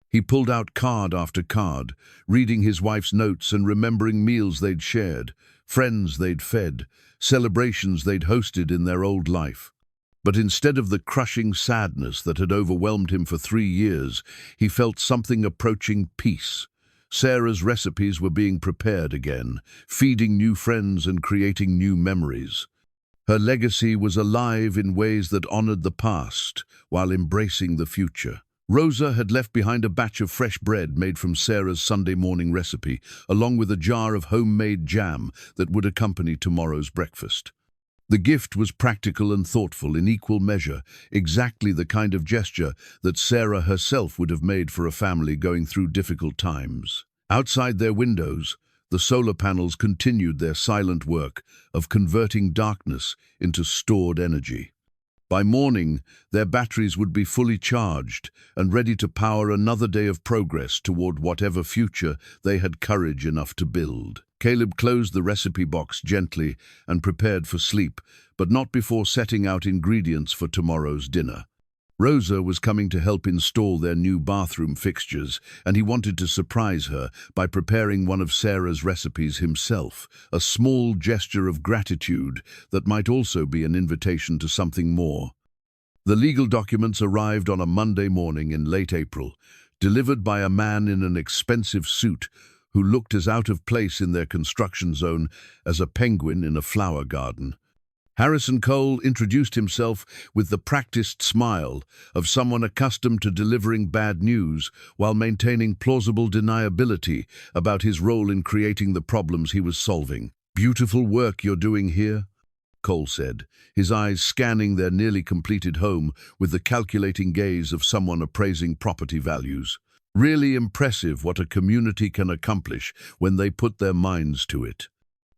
He pulled out card after card, reading his wife's notes and remembering meals they'd shared, friends they'd fed, celebrations they'd hosted in their old life. But instead of the crushing sadness that had overwhelmed him for 3 years, he felt something approaching peace. Sarah's recipes were being prepared again, feeding new friends and creating new memories. Her legacy was alive in ways that honored the past while embracing the future. Rosa had left behind a batch of fresh bread made from Sarah's Sunday morning recipe, along with a jar of homemade jam that would accompany tomorrow's breakfast. The gift was practical and thoughtful in equal measure, exactly the kind of gesture that Sarah herself would have made for a family going through difficult times. Outside their windows, the solar panels continued their silent work of converting darkness into stored energy. By morning, their batteries would be fully charged and ready to power another day of progress toward whatever future they had courage enough to build. Caleb closed the recipe box gently and prepared for sleep, but not before setting out ingredients for tomorrow's dinner. Rosa was coming to help install their new bathroom fixtures, and he wanted to surprise her by preparing one of Sarah's recipes himself, a small gesture of gratitude that might also be an invitation to something more. The legal documents arrived on a Monday morning in late April, delivered by a man in an expensive suit who looked as out of place in their construction zone as a penguin in a flower garden. Harrison Cole introduced himself with the practiced smile of someone accustomed to delivering bad news while maintaining plausible deniability about his role in creating the problems he was solving. "Beautiful work you're doing here," Cole said, his eyes scanning their nearly completed home with the calculating gaze of someone appraising property values. "Really impressive what a community can accomplish when they put their minds to it."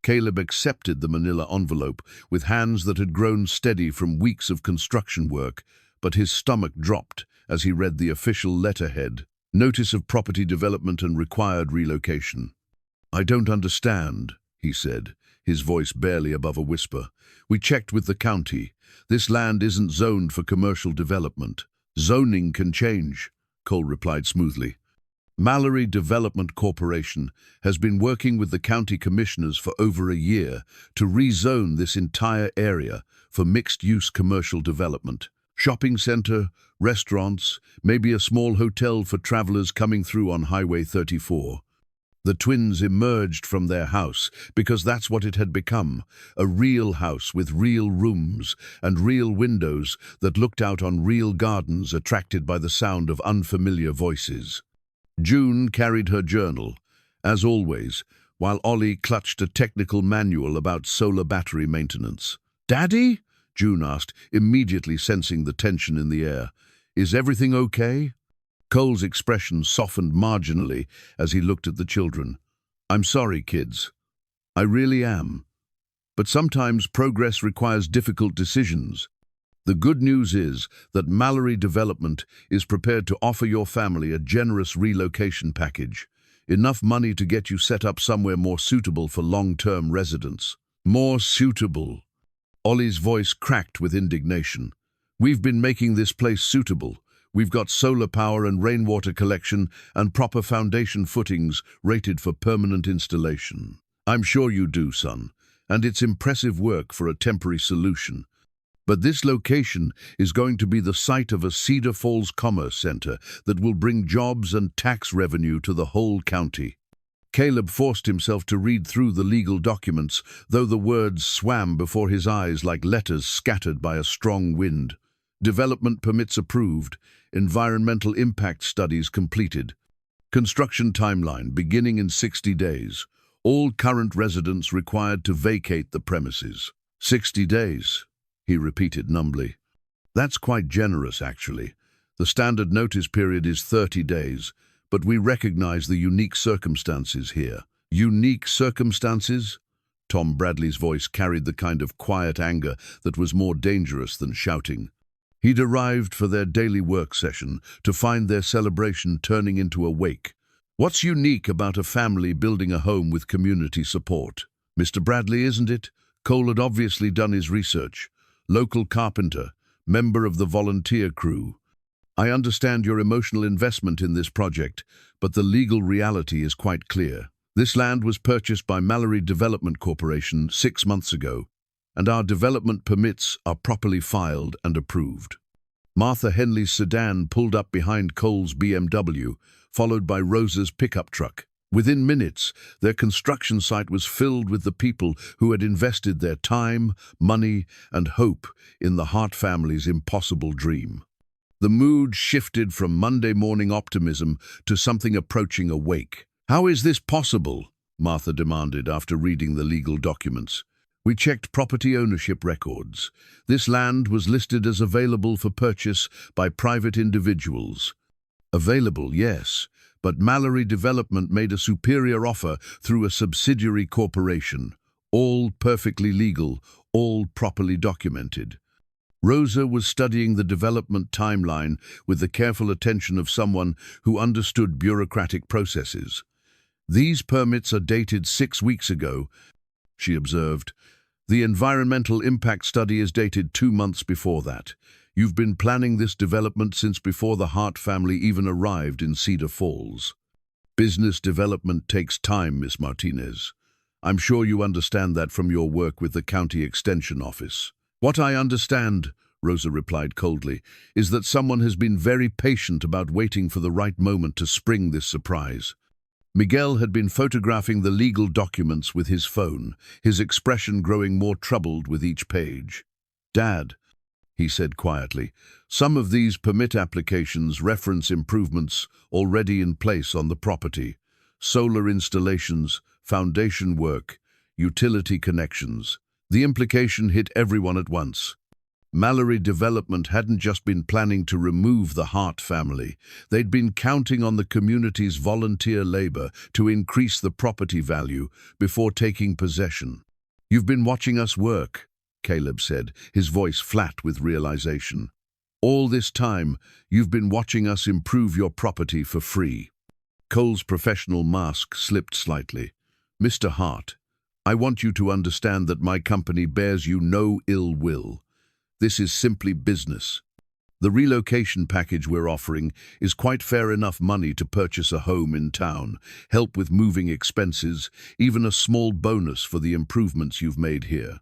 Caleb accepted the manila envelope with hands that had grown steady from weeks of construction work, but his stomach dropped as he read the official letterhead, "Notice of Property Development and Required Relocation." "I don't understand," he said, his voice barely above a whisper. "We checked with the county. This land isn't zoned for commercial development. Zoning can change," Cole replied smoothly. "Mallory Development Corporation has been working with the county commissioners for over a year to rezone this entire area for mixed-use commercial development. Shopping center, restaurants, maybe a small hotel for travelers coming through on Highway 34. The twins emerged from their house because that's what it had become, a real house with real rooms and real windows that looked out on real gardens attracted by the sound of unfamiliar voices. June carried her journal, as always, while Ollie clutched a technical manual about solar battery maintenance. "Daddy?" June asked, immediately sensing the tension in the air. "Is everything okay?" Cole's expression softened marginally as he looked at the children. "I'm sorry, kids. I really am. But sometimes progress requires difficult decisions. The good news is that Mallory Development is prepared to offer your family a generous relocation package, enough money to get you set up somewhere more suitable for long-term residence." "More suitable?" Ollie's voice cracked with indignation. "We've been making this place suitable. We've got solar power and rainwater collection and proper foundation footings rated for permanent installation." "I'm sure you do, son, and it's impressive work for a temporary solution. But this location is going to be the site of a Cedar Falls Commerce Center that will bring jobs and tax revenue to the whole county." Caleb forced himself to read through the legal documents, though the words swam before his eyes like letters scattered by a strong wind. Development permits approved, environmental impact studies completed. Construction timeline beginning in 60 days. All current residents required to vacate the premises. 60 days. He repeated numbly. "That's quite generous, actually. The standard notice period is 30 days, but we recognize the unique circumstances here." "Unique circumstances?" Tom Bradley's voice carried the kind of quiet anger that was more dangerous than shouting. He'd arrived for their daily work session to find their celebration turning into a wake. "What's unique about a family building a home with community support?" Mr. Bradley, isn't it? Cole had obviously done his research. Local carpenter, member of the volunteer crew. I understand your emotional investment in this project, but the legal reality is quite clear. This land was purchased by Mallory Development Corporation 6 months ago, and our development permits are properly filed and approved. Martha Henley's sedan pulled up behind Cole's BMW, followed by Rosa's pickup truck. Within minutes, their construction site was filled with the people who had invested their time, money, and hope in the Hart family's impossible dream. The mood shifted from Monday morning optimism to something approaching a wake. "How is this possible?" Martha demanded after reading the legal documents. "We checked property ownership records. This land was listed as available for purchase by private individuals." Available, yes, but Mallory Development made a superior offer through a subsidiary corporation. All perfectly legal, all properly documented. Rosa was studying the development timeline with the careful attention of someone who understood bureaucratic processes. "These permits are dated 6 weeks ago," she observed. "The environmental impact study is dated 2 months before that. You've been planning this development since before the Hart family even arrived in Cedar Falls. Business development takes time, Miss Martinez. I'm sure you understand that from your work with the County Extension Office." "What I understand," Rosa replied coldly, "is that someone has been very patient about waiting for the right moment to spring this surprise." Miguel had been photographing the legal documents with his phone, his expression growing more troubled with each page. "Dad," he said quietly, "some of these permit applications reference improvements already in place on the property. Solar installations, foundation work, utility connections. The implication hit everyone at once. Mallory Development hadn't just been planning to remove the Hart family. They'd been counting on the community's volunteer labor to increase the property value before taking possession. "You've been watching us work," Caleb said, his voice flat with realization. "All this time, you've been watching us improve your property for free." Cole's professional mask slipped slightly. "Mr. Hart, I want you to understand that my company bears you no ill will. This is simply business. The relocation package we're offering is quite fair enough money to purchase a home in town, help with moving expenses, even a small bonus for the improvements you've made here."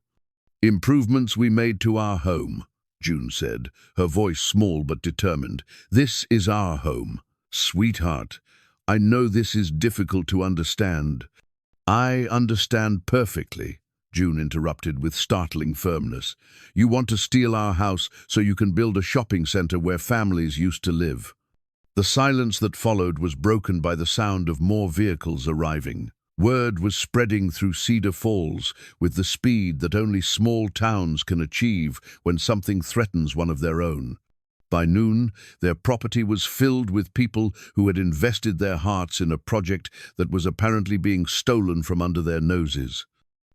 "Improvements we made to our home," June said, her voice small but determined. "This is our home. Sweetheart, I know this is difficult to understand." "I understand perfectly," June interrupted with startling firmness. "You want to steal our house so you can build a shopping center where families used to live." The silence that followed was broken by the sound of more vehicles arriving. Word was spreading through Cedar Falls with the speed that only small towns can achieve when something threatens one of their own. By noon, their property was filled with people who had invested their hearts in a project that was apparently being stolen from under their noses.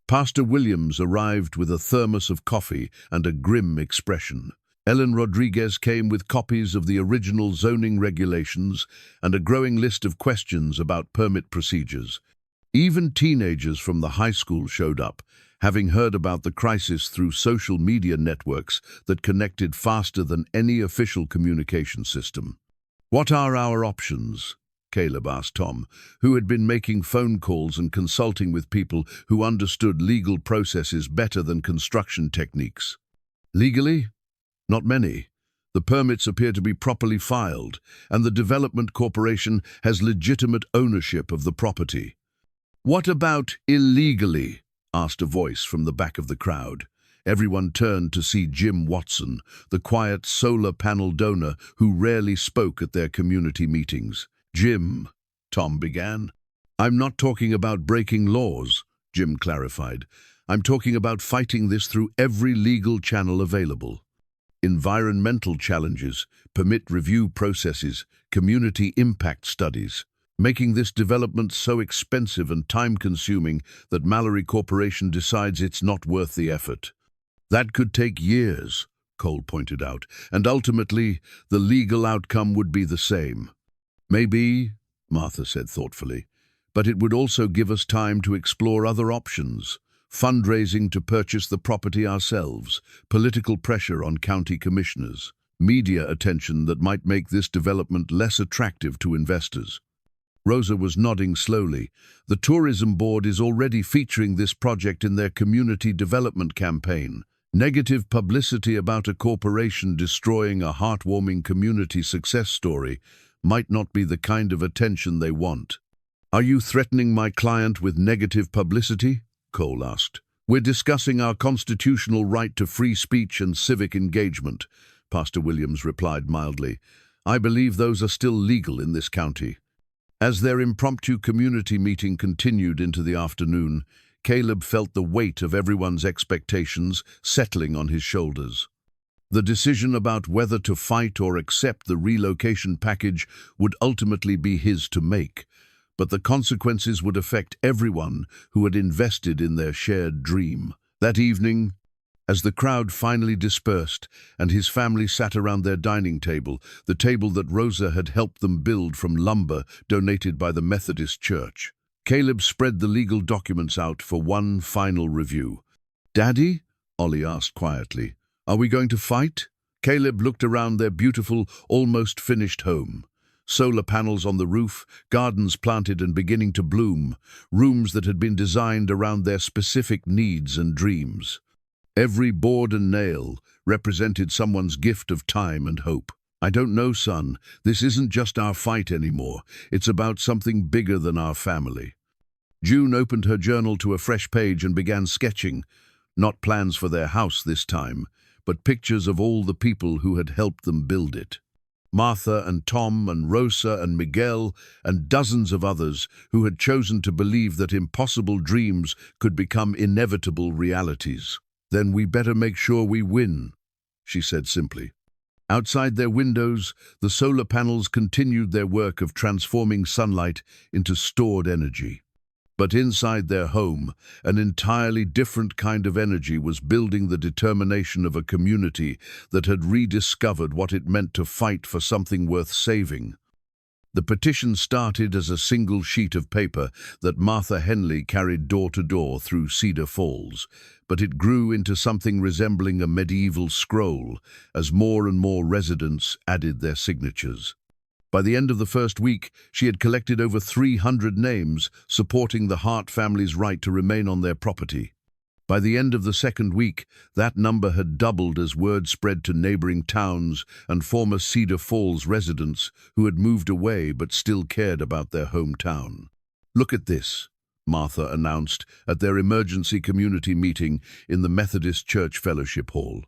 Pastor Williams arrived with a thermos of coffee and a grim expression. Ellen Rodriguez came with copies of the original zoning regulations and a growing list of questions about permit procedures. Even teenagers from the high school showed up, having heard about the crisis through social media networks that connected faster than any official communication system. "What are our options?" Caleb asked Tom, who had been making phone calls and consulting with people who understood legal processes better than construction techniques. "Legally? Not many. The permits appear to be properly filed, and the development corporation has legitimate ownership of the property." "What about illegally?" asked a voice from the back of the crowd. Everyone turned to see Jim Watson, the quiet solar panel donor who rarely spoke at their community meetings. "Jim," Tom began. "I'm not talking about breaking laws," Jim clarified. "I'm talking about fighting this through every legal channel available. Environmental challenges, permit review processes, community impact studies. Making this development so expensive and time-consuming that Mallory Corporation decides it's not worth the effort. That could take years," Cole pointed out, "and ultimately the legal outcome would be the same." "Maybe," Martha said thoughtfully, But it would also give us time to explore other options: fundraising to purchase the property ourselves, political pressure on county commissioners, media attention that might make this development less attractive to investors. Rosa was nodding slowly. The tourism board is already featuring this project in their community development campaign. Negative publicity about a corporation destroying a heartwarming community success story might not be the kind of attention they want. "Are you threatening my client with negative publicity?" Cole asked. "We're discussing our constitutional right to free speech and civic engagement," Pastor Williams replied mildly. "I believe those are still legal in this county." As their impromptu community meeting continued into the afternoon, Caleb felt the weight of everyone's expectations settling on his shoulders. The decision about whether to fight or accept the relocation package would ultimately be his to make, but the consequences would affect everyone who had invested in their shared dream. That evening, as the crowd finally dispersed and his family sat around their dining table, the table that Rosa had helped them build from lumber donated by the Methodist Church, Caleb spread the legal documents out for one final review. "Daddy?" Ollie asked quietly. "Are we going to fight?" Caleb looked around their beautiful, almost finished home. Solar panels on the roof, gardens planted and beginning to bloom, rooms that had been designed around their specific needs and dreams. Every board and nail represented someone's gift of time and hope. "I don't know, son. This isn't just our fight anymore. It's about something bigger than our family." June opened her journal to a fresh page and began sketching, not plans for their house this time, but pictures of all the people who had helped them build it. Martha and Tom and Rosa and Miguel and dozens of others who had chosen to believe that impossible dreams could become inevitable realities. "Then we better make sure we win," she said simply. Outside their windows, the solar panels continued their work of transforming sunlight into stored energy. But inside their home, an entirely different kind of energy was building the determination of a community that had rediscovered what it meant to fight for something worth saving. The petition started as a single sheet of paper that Martha Henley carried door to door through Cedar Falls, but it grew into something resembling a medieval scroll as more and more residents added their signatures. By the end of the first week, she had collected over 300 names supporting the Hart family's right to remain on their property. By the end of the second week, that number had doubled as word spread to neighboring towns and former Cedar Falls residents who had moved away but still cared about their hometown. "Look at this," Martha announced at their emergency community meeting in the Methodist Church Fellowship Hall.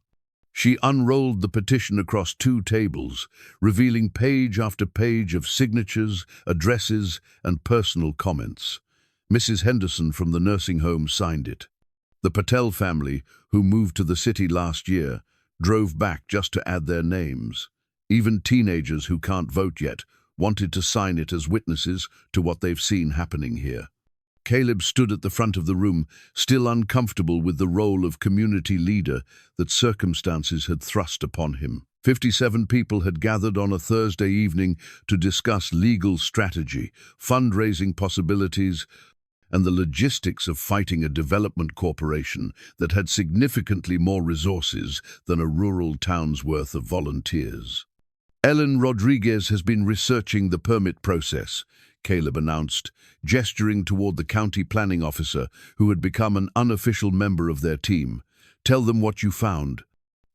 She unrolled the petition across 2 tables, revealing page after page of signatures, addresses, and personal comments. Mrs. Henderson from the nursing home signed it. The Patel family, who moved to the city last year, drove back just to add their names. Even teenagers who can't vote yet wanted to sign it as witnesses to what they've seen happening here. Caleb stood at the front of the room, still uncomfortable with the role of community leader that circumstances had thrust upon him. 57 people had gathered on a Thursday evening to discuss legal strategy, fundraising possibilities, and the logistics of fighting a development corporation that had significantly more resources than a rural town's worth of volunteers. "Ellen Rodriguez has been researching the permit process," Caleb announced, gesturing toward the county planning officer who had become an unofficial member of their team. "Tell them what you found."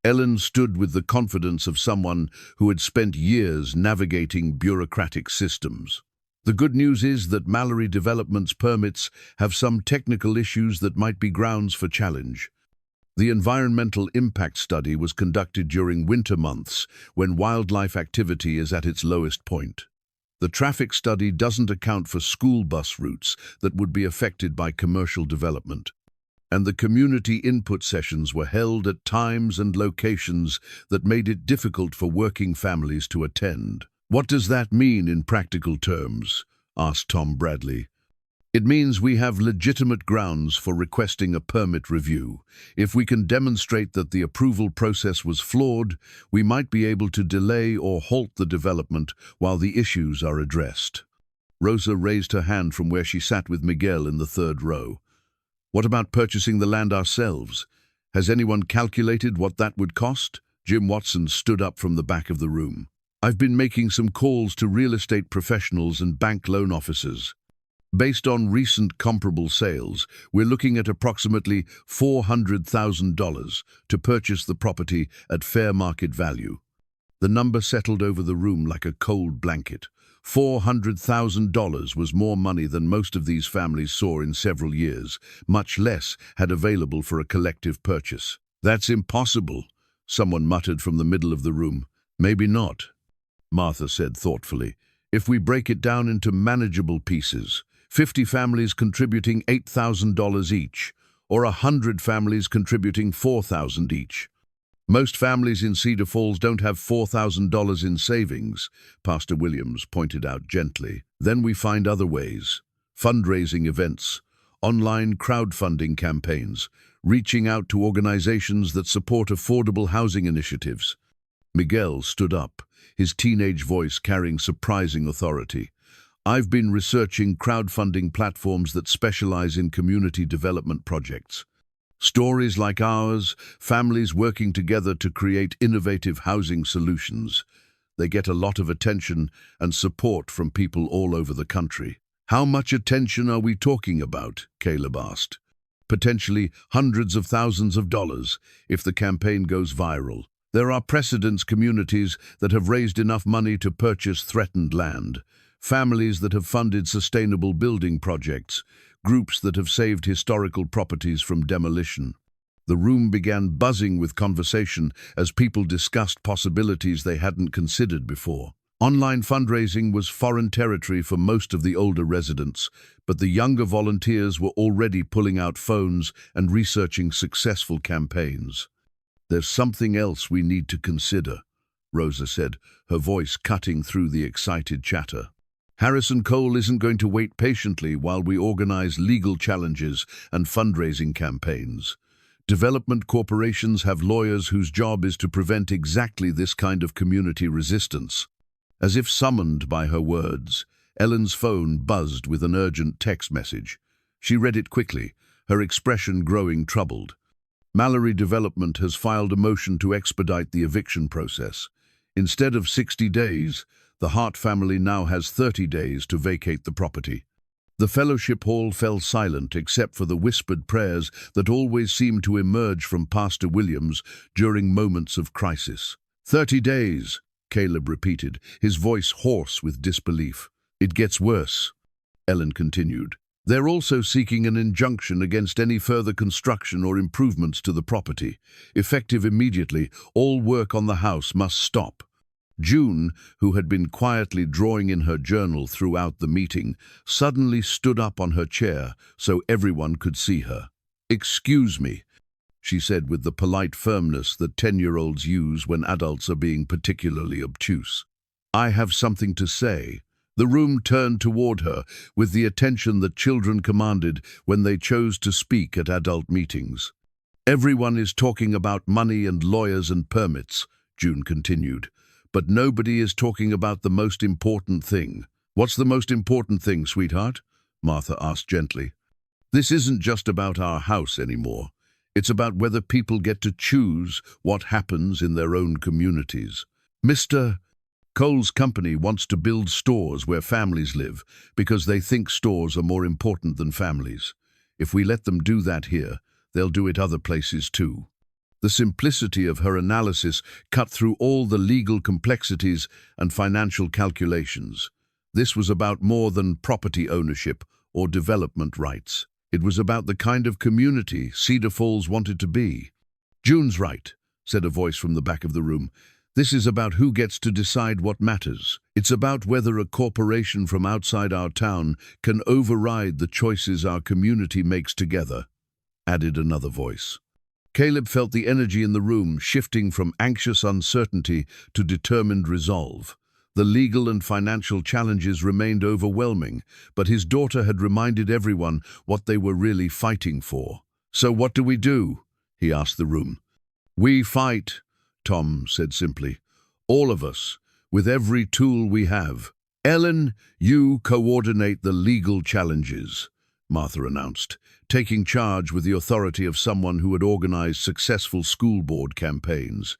Ellen stood with the confidence of someone who had spent years navigating bureaucratic systems. "The good news is that Mallory Development's permits have some technical issues that might be grounds for challenge. The environmental impact study was conducted during winter months when wildlife activity is at its lowest point. The traffic study doesn't account for school bus routes that would be affected by commercial development. And the community input sessions were held at times and locations that made it difficult for working families to attend." "What does that mean in practical terms?" asked Tom Bradley. "It means we have legitimate grounds for requesting a permit review. If we can demonstrate that the approval process was flawed, we might be able to delay or halt the development while the issues are addressed." Rosa raised her hand from where she sat with Miguel in the third row. What about purchasing the land ourselves? Has anyone calculated what that would cost? Jim Watson stood up from the back of the room. I've been making some calls to real estate professionals and bank loan officers. Based on recent comparable sales, we're looking at approximately $400,000 to purchase the property at fair market value. The number settled over the room like a cold blanket. $400,000 was more money than most of these families saw in several years, much less had available for a collective purchase. That's impossible, someone muttered from the middle of the room. Maybe not, Martha said thoughtfully. If we break it down into manageable pieces, 50 families contributing $8,000 each, or 100 families contributing $4,000 each. Most families in Cedar Falls don't have $4,000 in savings, Pastor Williams pointed out gently. Then we find other ways. Fundraising events, online crowdfunding campaigns, reaching out to organizations that support affordable housing initiatives. Miguel stood up, his teenage voice carrying surprising authority. I've been researching crowdfunding platforms that specialize in community development projects. Stories like ours, families working together to create innovative housing solutions. They get a lot of attention and support from people all over the country. How much attention are we talking about? Caleb asked. Potentially hundreds of thousands of dollars if the campaign goes viral. There are precedent communities that have raised enough money to purchase threatened land. Families that have funded sustainable building projects, groups that have saved historical properties from demolition. The room began buzzing with conversation as people discussed possibilities they hadn't considered before. Online fundraising was foreign territory for most of the older residents, but the younger volunteers were already pulling out phones and researching successful campaigns. There's something else we need to consider, Rosa said, her voice cutting through the excited chatter. Harrison Cole isn't going to wait patiently while we organize legal challenges and fundraising campaigns. Development corporations have lawyers whose job is to prevent exactly this kind of community resistance. As if summoned by her words, Ellen's phone buzzed with an urgent text message. She read it quickly, her expression growing troubled. Mallory Development has filed a motion to expedite the eviction process. Instead of 60 days, the Hart family now has 30 days to vacate the property. The fellowship hall fell silent except for the whispered prayers that always seemed to emerge from Pastor Williams during moments of crisis. 30 days, Caleb repeated, his voice hoarse with disbelief. It gets worse, Ellen continued. They're also seeking an injunction against any further construction or improvements to the property. Effective immediately, all work on the house must stop. June, who had been quietly drawing in her journal throughout the meeting, suddenly stood up on her chair so everyone could see her. "Excuse me," she said with the polite firmness that 10-year-olds use when adults are being particularly obtuse. "I have something to say." The room turned toward her with the attention that children commanded when they chose to speak at adult meetings. "Everyone is talking about money and lawyers and permits," June continued. "But nobody is talking about the most important thing." "What's the most important thing, sweetheart?" Martha asked gently. "This isn't just about our house anymore. It's about whether people get to choose what happens in their own communities. Mr. Cole's company wants to build stores where families live because they think stores are more important than families. If we let them do that here, they'll do it other places too." The simplicity of her analysis cut through all the legal complexities and financial calculations. This was about more than property ownership or development rights. It was about the kind of community Cedar Falls wanted to be. "June's right," said a voice from the back of the room. "This is about who gets to decide what matters. It's about whether a corporation from outside our town can override the choices our community makes together," added another voice. Caleb felt the energy in the room shifting from anxious uncertainty to determined resolve. The legal and financial challenges remained overwhelming, but his daughter had reminded everyone what they were really fighting for. "So what do we do?" he asked the room. "We fight," Tom said simply. "All of us, with every tool we have." Ellen, you coordinate the legal challenges, Martha announced, taking charge with the authority of someone who had organized successful school board campaigns.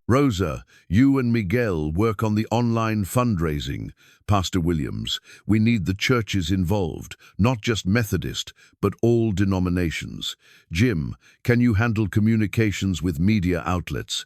Rosa, you and Miguel work on the online fundraising. Pastor Williams, we need the churches involved, not just Methodist, but all denominations. Jim, can you handle communications with media outlets?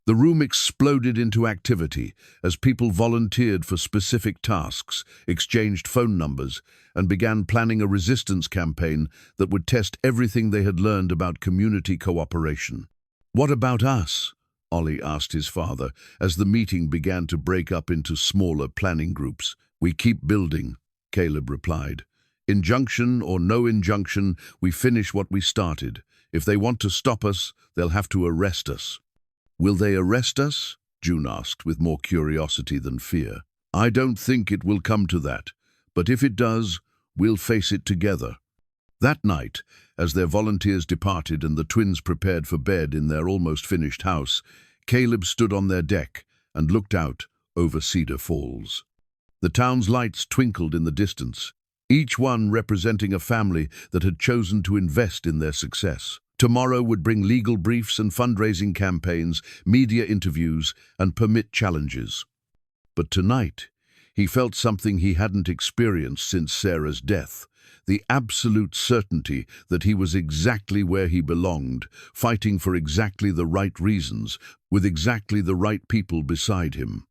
The room exploded into activity as people volunteered for specific tasks, exchanged phone numbers, and began planning a resistance campaign that would test everything they had learned about community cooperation. "What about us?" Ollie asked his father as the meeting began to break up into smaller planning groups. "We keep building," Caleb replied. "Injunction or no injunction, we finish what we started. If they want to stop us, they'll have to arrest us." "Will they arrest us?" June asked with more curiosity than fear. "I don't think it will come to that, but if it does, we'll face it together." That night, as their volunteers departed and the twins prepared for bed in their almost finished house, Caleb stood on their deck and looked out over Cedar Falls. The town's lights twinkled in the distance, each one representing a family that had chosen to invest in their success. Tomorrow would bring legal briefs and fundraising campaigns, media interviews, and permit challenges. But tonight, he felt something he hadn't experienced since Sarah's death. The absolute certainty that he was exactly where he belonged, fighting for exactly the right reasons, with exactly the right people beside him.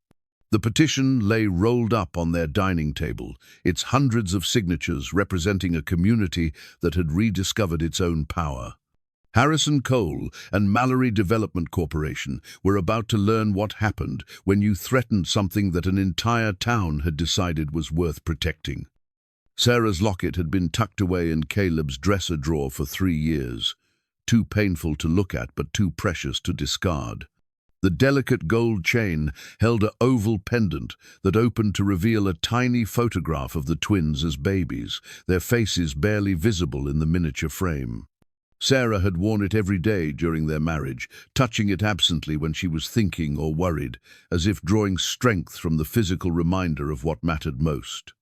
The petition lay rolled up on their dining table, its hundreds of signatures representing a community that had rediscovered its own power. Harrison Cole and Mallory Development Corporation were about to learn what happened when you threatened something that an entire town had decided was worth protecting. Sarah's locket had been tucked away in Caleb's dresser drawer for 3 years, too painful to look at but too precious to discard. The delicate gold chain held an oval pendant that opened to reveal a tiny photograph of the twins as babies, their faces barely visible in the miniature frame. Sarah had worn it every day during their marriage, touching it absently when she was thinking or worried, as if drawing strength from the physical reminder of what mattered most.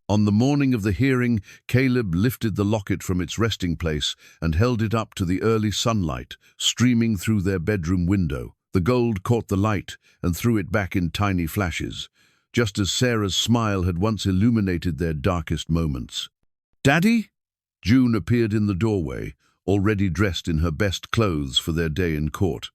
On the morning of the hearing, Caleb lifted the locket from its resting place and held it up to the early sunlight, streaming through their bedroom window. The gold caught the light and threw it back in tiny flashes, just as Sarah's smile had once illuminated their darkest moments. "Daddy?" June appeared in the doorway, already dressed in her best clothes for their day in court.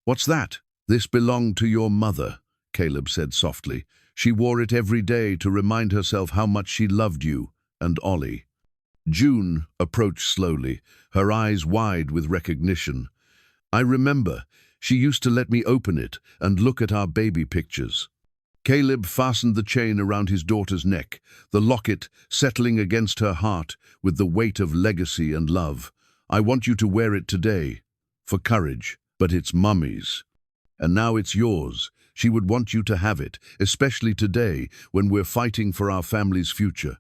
"What's that?" "This belonged to your mother," Caleb said softly. "She wore it every day to remind herself how much she loved you and Ollie." June approached slowly, her eyes wide with recognition. "I remember. She used to let me open it and look at our baby pictures." Caleb fastened the chain around his daughter's neck, the locket settling against her heart with the weight of legacy and love. "I want you to wear it today, for courage, but it's Mummy's. And now it's yours. She would want you to have it, especially today when we're fighting for our family's future."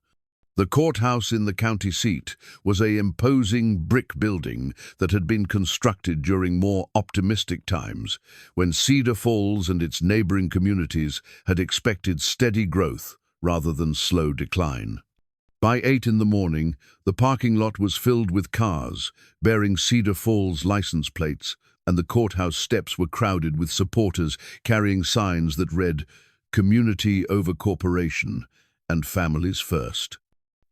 The courthouse in the county seat was an imposing brick building that had been constructed during more optimistic times, when Cedar Falls and its neighboring communities had expected steady growth rather than slow decline. By 8 in the morning, the parking lot was filled with cars bearing Cedar Falls license plates, and the courthouse steps were crowded with supporters carrying signs that read, "Community over corporation" and "Families first."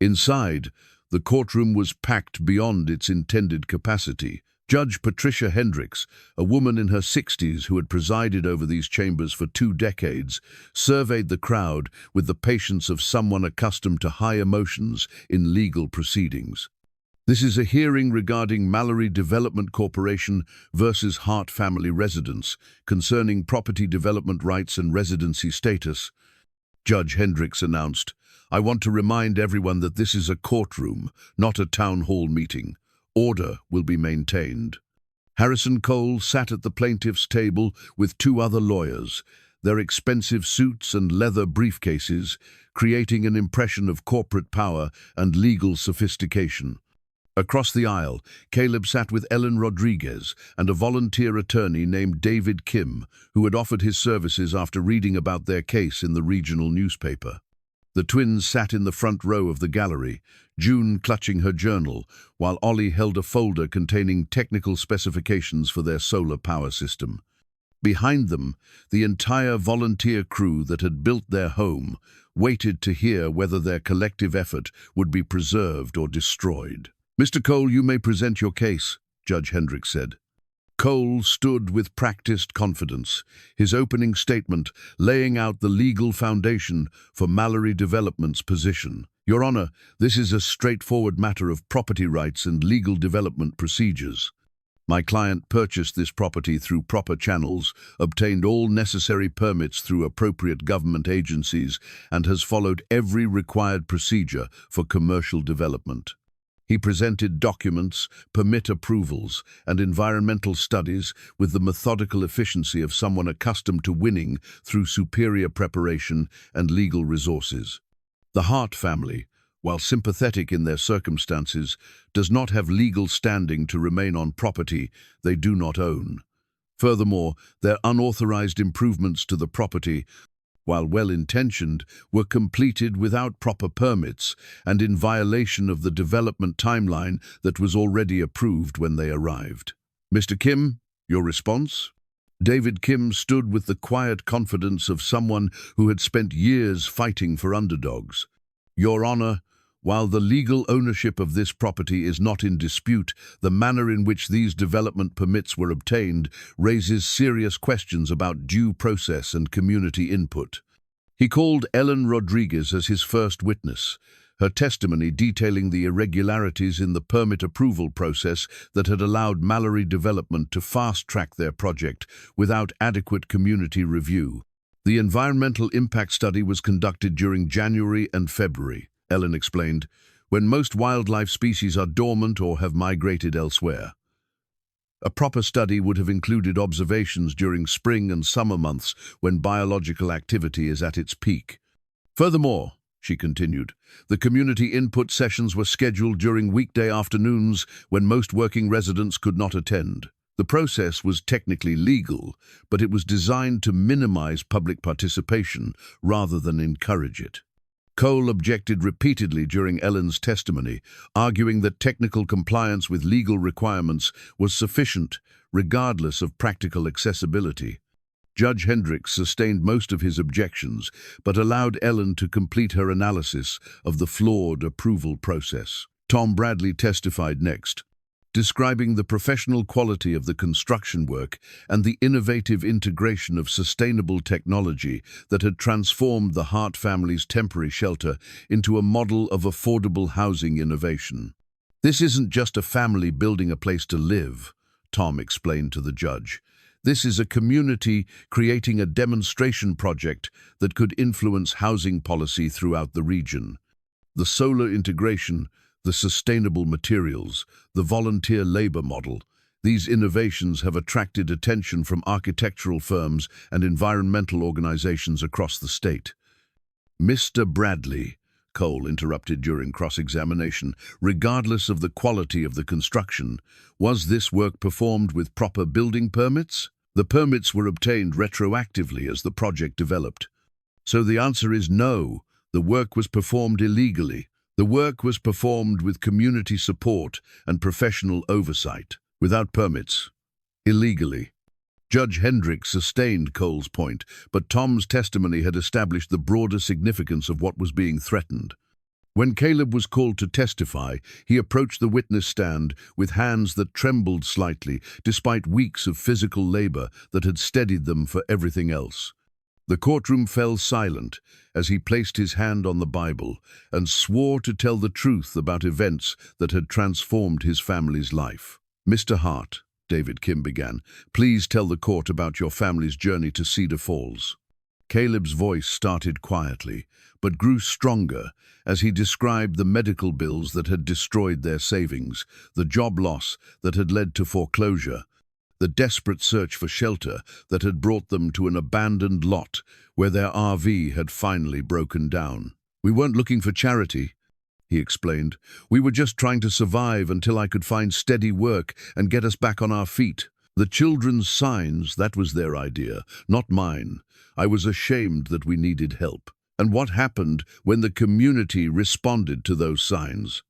Inside, the courtroom was packed beyond its intended capacity. Judge Patricia Hendricks, a woman in her 60s who had presided over these chambers for 2 decades, surveyed the crowd with the patience of someone accustomed to high emotions in legal proceedings. "This is a hearing regarding Mallory Development Corporation versus Hart Family Residence concerning property development rights and residency status," Judge Hendricks announced. "I want to remind everyone that this is a courtroom, not a town hall meeting. Order will be maintained." Harrison Cole sat at the plaintiff's table with 2 other lawyers, their expensive suits and leather briefcases creating an impression of corporate power and legal sophistication. Across the aisle, Caleb sat with Ellen Rodriguez and a volunteer attorney named David Kim, who had offered his services after reading about their case in the regional newspaper. The twins sat in the front row of the gallery, June clutching her journal, while Ollie held a folder containing technical specifications for their solar power system. Behind them, the entire volunteer crew that had built their home waited to hear whether their collective effort would be preserved or destroyed. "Mr. Cole, you may present your case," Judge Hendricks said. Cole stood with practiced confidence, his opening statement laying out the legal foundation for Mallory Development's position. "Your Honor, this is a straightforward matter of property rights and legal development procedures. My client purchased this property through proper channels, obtained all necessary permits through appropriate government agencies, and has followed every required procedure for commercial development." He presented documents, permit approvals, and environmental studies with the methodical efficiency of someone accustomed to winning through superior preparation and legal resources. The Hart family, while sympathetic in their circumstances, does not have legal standing to remain on property they do not own. Furthermore, their unauthorized improvements to the property, while well-intentioned, were completed without proper permits and in violation of the development timeline that was already approved when they arrived. "Mr. Kim, your response?" David Kim stood with the quiet confidence of someone who had spent years fighting for underdogs. "Your Honor, while the legal ownership of this property is not in dispute, the manner in which these development permits were obtained raises serious questions about due process and community input." He called Ellen Rodriguez as his first witness, her testimony detailing the irregularities in the permit approval process that had allowed Mallory Development to fast-track their project without adequate community review. "The environmental impact study was conducted during January and February," Ellen explained, "when most wildlife species are dormant or have migrated elsewhere. A proper study would have included observations during spring and summer months when biological activity is at its peak. Furthermore," she continued, "the community input sessions were scheduled during weekday afternoons when most working residents could not attend. The process was technically legal, but it was designed to minimize public participation rather than encourage it." Cole objected repeatedly during Ellen's testimony, arguing that technical compliance with legal requirements was sufficient, regardless of practical accessibility. Judge Hendricks sustained most of his objections, but allowed Ellen to complete her analysis of the flawed approval process. Tom Bradley testified next, describing the professional quality of the construction work and the innovative integration of sustainable technology that had transformed the Hart family's temporary shelter into a model of affordable housing innovation. "This isn't just a family building a place to live," Tom explained to the judge. "This is a community creating a demonstration project that could influence housing policy throughout the region. The solar integration, the sustainable materials, the volunteer labor model, these innovations have attracted attention from architectural firms and environmental organizations across the state." "Mr. Bradley," Cole interrupted during cross-examination, "regardless of the quality of the construction, was this work performed with proper building permits?" "The permits were obtained retroactively as the project developed." "So the answer is no, the work was performed illegally." "The work was performed with community support and professional oversight, without permits, illegally." Judge Hendricks sustained Cole's point, but Tom's testimony had established the broader significance of what was being threatened. When Caleb was called to testify, he approached the witness stand with hands that trembled slightly, despite weeks of physical labor that had steadied them for everything else. The courtroom fell silent as he placed his hand on the Bible and swore to tell the truth about events that had transformed his family's life. "Mr. Hart," David Kim began, "please tell the court about your family's journey to Cedar Falls." Caleb's voice started quietly, but grew stronger as he described the medical bills that had destroyed their savings, the job loss that had led to foreclosure, the desperate search for shelter that had brought them to an abandoned lot where their RV had finally broken down. "We weren't looking for charity," he explained. "We were just trying to survive until I could find steady work and get us back on our feet. The children's signs, that was their idea, not mine. I was ashamed that we needed help." And what happened when the community responded to those signs?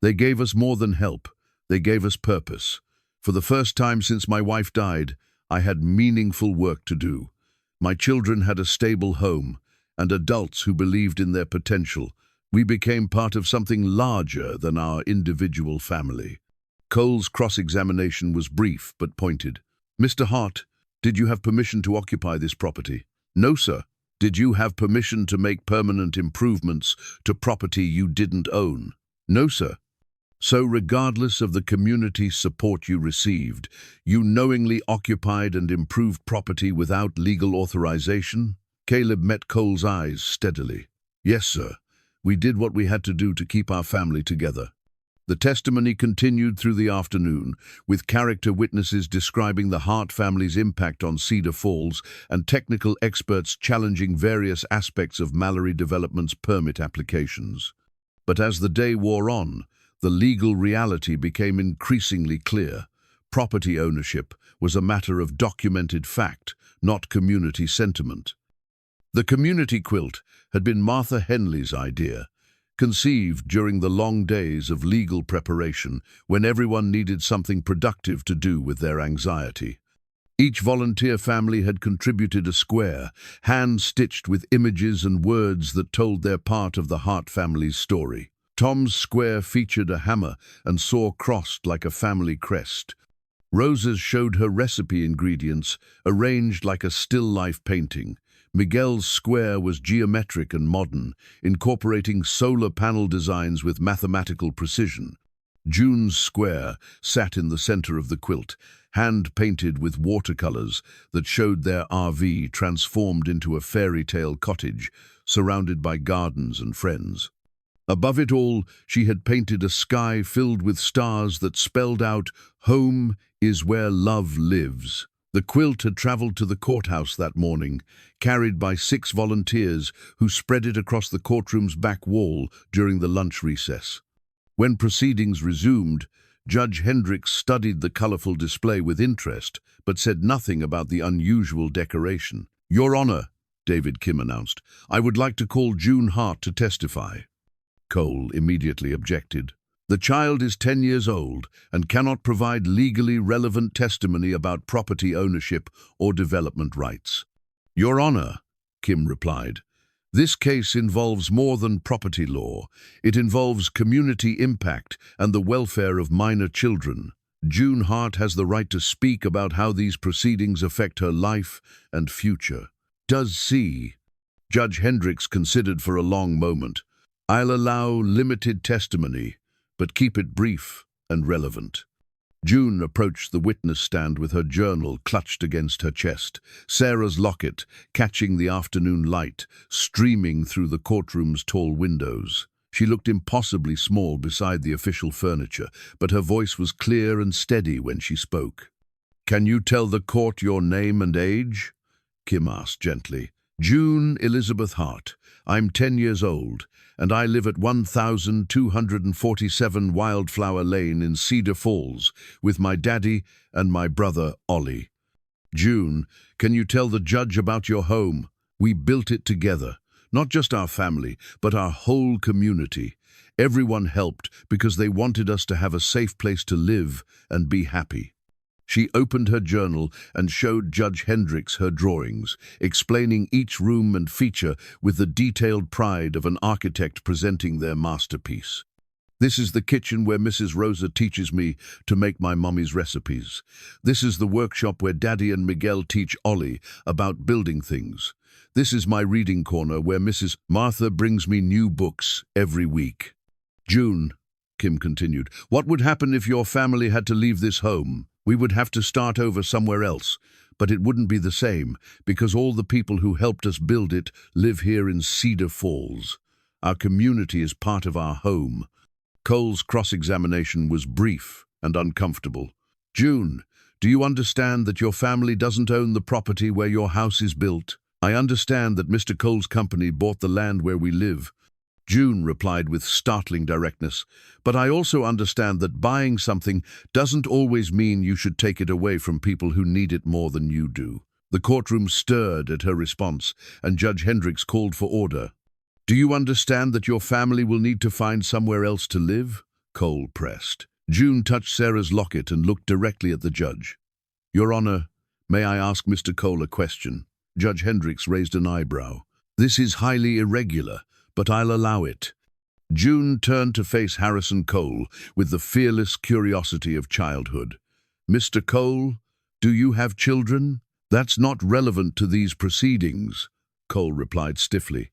They gave us more than help. They gave us purpose. For the first time since my wife died, I had meaningful work to do. My children had a stable home, and adults who believed in their potential. We became part of something larger than our individual family. Cole's cross-examination was brief but pointed. "Mr. Hart, did you have permission to occupy this property?" "No, sir." "Did you have permission to make permanent improvements to property you didn't own?" "No, sir." "So regardless of the community support you received, you knowingly occupied and improved property without legal authorization?" Caleb met Cole's eyes steadily. "Yes, sir. We did what we had to do to keep our family together." The testimony continued through the afternoon, with character witnesses describing the Hart family's impact on Cedar Falls and technical experts challenging various aspects of Mallory Development's permit applications. But as the day wore on, the legal reality became increasingly clear. Property ownership was a matter of documented fact, not community sentiment. The community quilt had been Martha Henley's idea, conceived during the long days of legal preparation when everyone needed something productive to do with their anxiety. Each volunteer family had contributed a square, hand-stitched with images and words that told their part of the Hart family's story. Tom's square featured a hammer and saw crossed like a family crest. Rosa's showed her recipe ingredients, arranged like a still-life painting. Miguel's square was geometric and modern, incorporating solar panel designs with mathematical precision. June's square sat in the center of the quilt, hand-painted with watercolors that showed their RV transformed into a fairy tale cottage, surrounded by gardens and friends. Above it all, she had painted a sky filled with stars that spelled out, "Home is where love lives." The quilt had traveled to the courthouse that morning, carried by 6 volunteers who spread it across the courtroom's back wall during the lunch recess. When proceedings resumed, Judge Hendricks studied the colorful display with interest, but said nothing about the unusual decoration. "Your Honor," David Kim announced, "I would like to call June Hart to testify." Cole immediately objected. "The child is 10 years old and cannot provide legally relevant testimony about property ownership or development rights." "Your Honor," Kim replied, "this case involves more than property law. It involves community impact and the welfare of minor children. June Hart has the right to speak about how these proceedings affect her life and future." "Does see?" Judge Hendricks considered for a long moment. "I'll allow limited testimony, but keep it brief and relevant." June approached the witness stand with her journal clutched against her chest, Sarah's locket catching the afternoon light, streaming through the courtroom's tall windows. She looked impossibly small beside the official furniture, but her voice was clear and steady when she spoke. "Can you tell the court your name and age?" Kim asked gently. "June Elizabeth Hart. I'm 10 years old, and I live at 1247 Wildflower Lane in Cedar Falls with my daddy and my brother, Ollie." "June, can you tell the judge about your home? We built it together, not just our family, but our whole community. Everyone helped because they wanted us to have a safe place to live and be happy." She opened her journal and showed Judge Hendricks her drawings, explaining each room and feature with the detailed pride of an architect presenting their masterpiece. "This is the kitchen where Mrs. Rosa teaches me to make my mommy's recipes. This is the workshop where Daddy and Miguel teach Ollie about building things. This is my reading corner where Mrs. Martha brings me new books every week." "June," Kim continued, "what would happen if your family had to leave this home? We would have to start over somewhere else, but it wouldn't be the same because all the people who helped us build it live here in Cedar Falls. Our community is part of our home." Cole's cross-examination was brief and uncomfortable. "June, do you understand that your family doesn't own the property where your house is built?" "I understand that Mr. Cole's company bought the land where we live," June replied with startling directness, "but I also understand that buying something doesn't always mean you should take it away from people who need it more than you do." The courtroom stirred at her response, and Judge Hendricks called for order. Do you understand that your family will need to find somewhere else to live? Cole pressed. June touched Sarah's locket and looked directly at the judge. Your Honor, may I ask Mr. Cole a question? Judge Hendricks raised an eyebrow. This is highly irregular, but I'll allow it. June turned to face Harrison Cole with the fearless curiosity of childhood. Mr. Cole, do you have children? That's not relevant to these proceedings, Cole replied stiffly.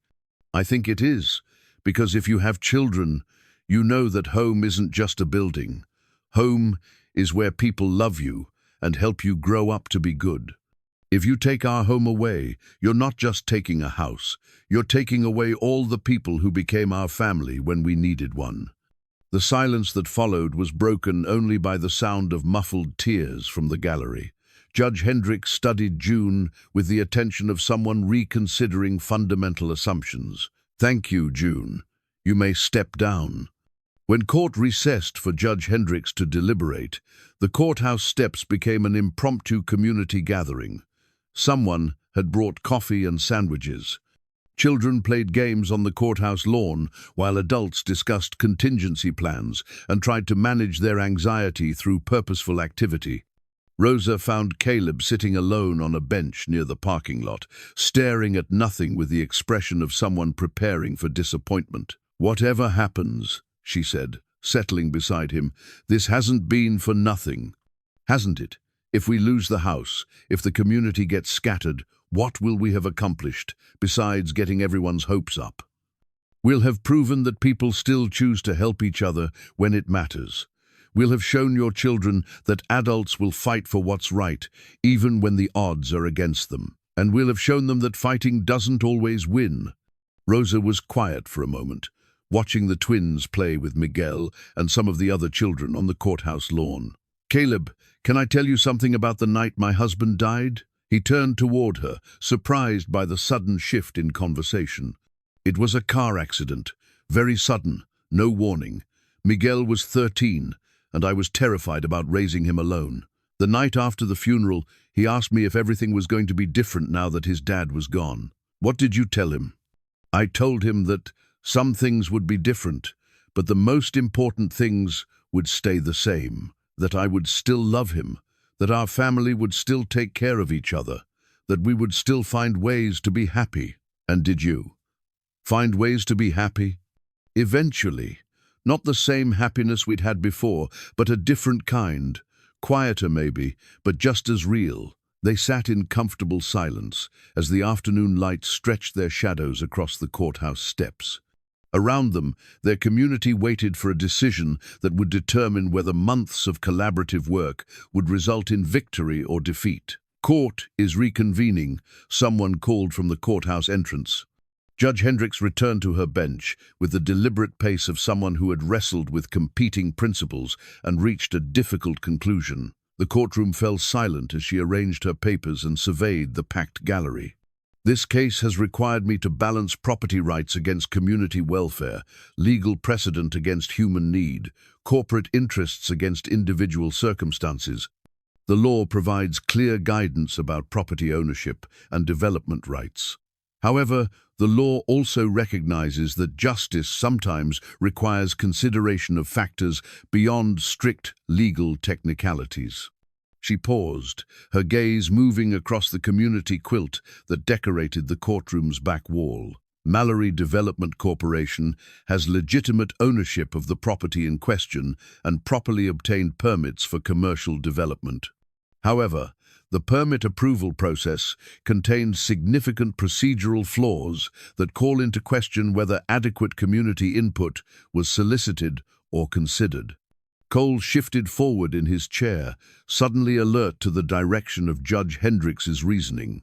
I think it is, because if you have children, you know that home isn't just a building. Home is where people love you and help you grow up to be good. If you take our home away, you're not just taking a house, you're taking away all the people who became our family when we needed one. The silence that followed was broken only by the sound of muffled tears from the gallery. Judge Hendricks studied June with the attention of someone reconsidering fundamental assumptions. Thank you, June. You may step down. When court recessed for Judge Hendricks to deliberate, the courthouse steps became an impromptu community gathering. Someone had brought coffee and sandwiches. Children played games on the courthouse lawn while adults discussed contingency plans and tried to manage their anxiety through purposeful activity. Rosa found Caleb sitting alone on a bench near the parking lot, staring at nothing with the expression of someone preparing for disappointment. Whatever happens, she said, settling beside him, this hasn't been for nothing, hasn't it? If we lose the house, if the community gets scattered, what will we have accomplished, besides getting everyone's hopes up? We'll have proven that people still choose to help each other when it matters. We'll have shown your children that adults will fight for what's right, even when the odds are against them. And we'll have shown them that fighting doesn't always win. Rosa was quiet for a moment, watching the twins play with Miguel and some of the other children on the courthouse lawn. Caleb, can I tell you something about the night my husband died? He turned toward her, surprised by the sudden shift in conversation. It was a car accident, very sudden, no warning. Miguel was 13, and I was terrified about raising him alone. The night after the funeral, he asked me if everything was going to be different now that his dad was gone. What did you tell him? I told him that some things would be different, but the most important things would stay the same, that I would still love him, that our family would still take care of each other, that we would still find ways to be happy. And did you? Find ways to be happy? Eventually. Not the same happiness we'd had before, but a different kind. Quieter maybe, but just as real. They sat in comfortable silence as the afternoon light stretched their shadows across the courthouse steps. Around them, their community waited for a decision that would determine whether months of collaborative work would result in victory or defeat. Court is reconvening, someone called from the courthouse entrance. Judge Hendricks returned to her bench with the deliberate pace of someone who had wrestled with competing principles and reached a difficult conclusion. The courtroom fell silent as she arranged her papers and surveyed the packed gallery. This case has required me to balance property rights against community welfare, legal precedent against human need, corporate interests against individual circumstances. The law provides clear guidance about property ownership and development rights. However, the law also recognizes that justice sometimes requires consideration of factors beyond strict legal technicalities. She paused, her gaze moving across the community quilt that decorated the courtroom's back wall. Mallory Development Corporation has legitimate ownership of the property in question and properly obtained permits for commercial development. However, the permit approval process contains significant procedural flaws that call into question whether adequate community input was solicited or considered. Cole shifted forward in his chair, suddenly alert to the direction of Judge Hendricks's reasoning.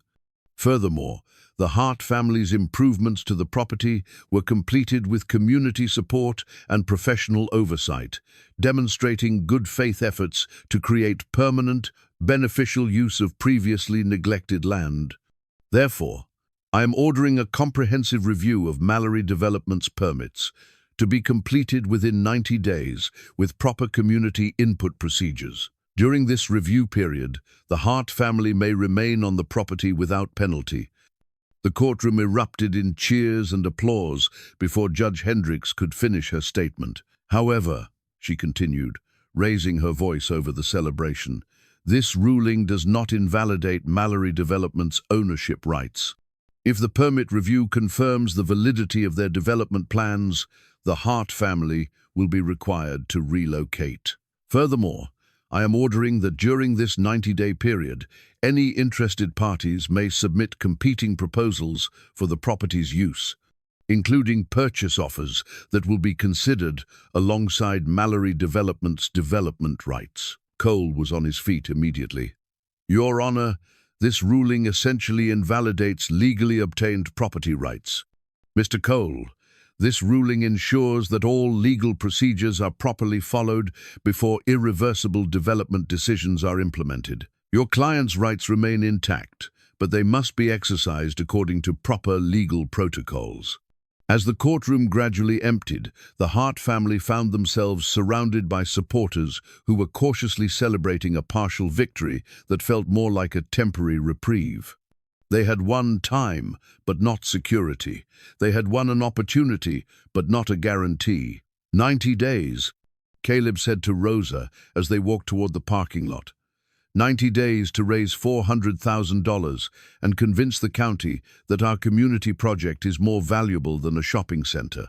Furthermore, the Hart family's improvements to the property were completed with community support and professional oversight, demonstrating good faith efforts to create permanent, beneficial use of previously neglected land. Therefore, I am ordering a comprehensive review of Mallory Development's permits to be completed within 90 days with proper community input procedures. During this review period, the Hart family may remain on the property without penalty. The courtroom erupted in cheers and applause before Judge Hendricks could finish her statement. However, she continued, raising her voice over the celebration, this ruling does not invalidate Mallory Development's ownership rights. If the permit review confirms the validity of their development plans, the Hart family will be required to relocate. Furthermore, I am ordering that during this 90-day period, any interested parties may submit competing proposals for the property's use, including purchase offers that will be considered alongside Mallory Development's development rights. Cole was on his feet immediately. Your Honor, this ruling essentially invalidates legally obtained property rights. Mr. Cole, this ruling ensures that all legal procedures are properly followed before irreversible development decisions are implemented. Your client's rights remain intact, but they must be exercised according to proper legal protocols. As the courtroom gradually emptied, the Hart family found themselves surrounded by supporters who were cautiously celebrating a partial victory that felt more like a temporary reprieve. They had won time, but not security. They had won an opportunity, but not a guarantee. 90 days, Caleb said to Rosa as they walked toward the parking lot. 90 days to raise $400,000 and convince the county that our community project is more valuable than a shopping center.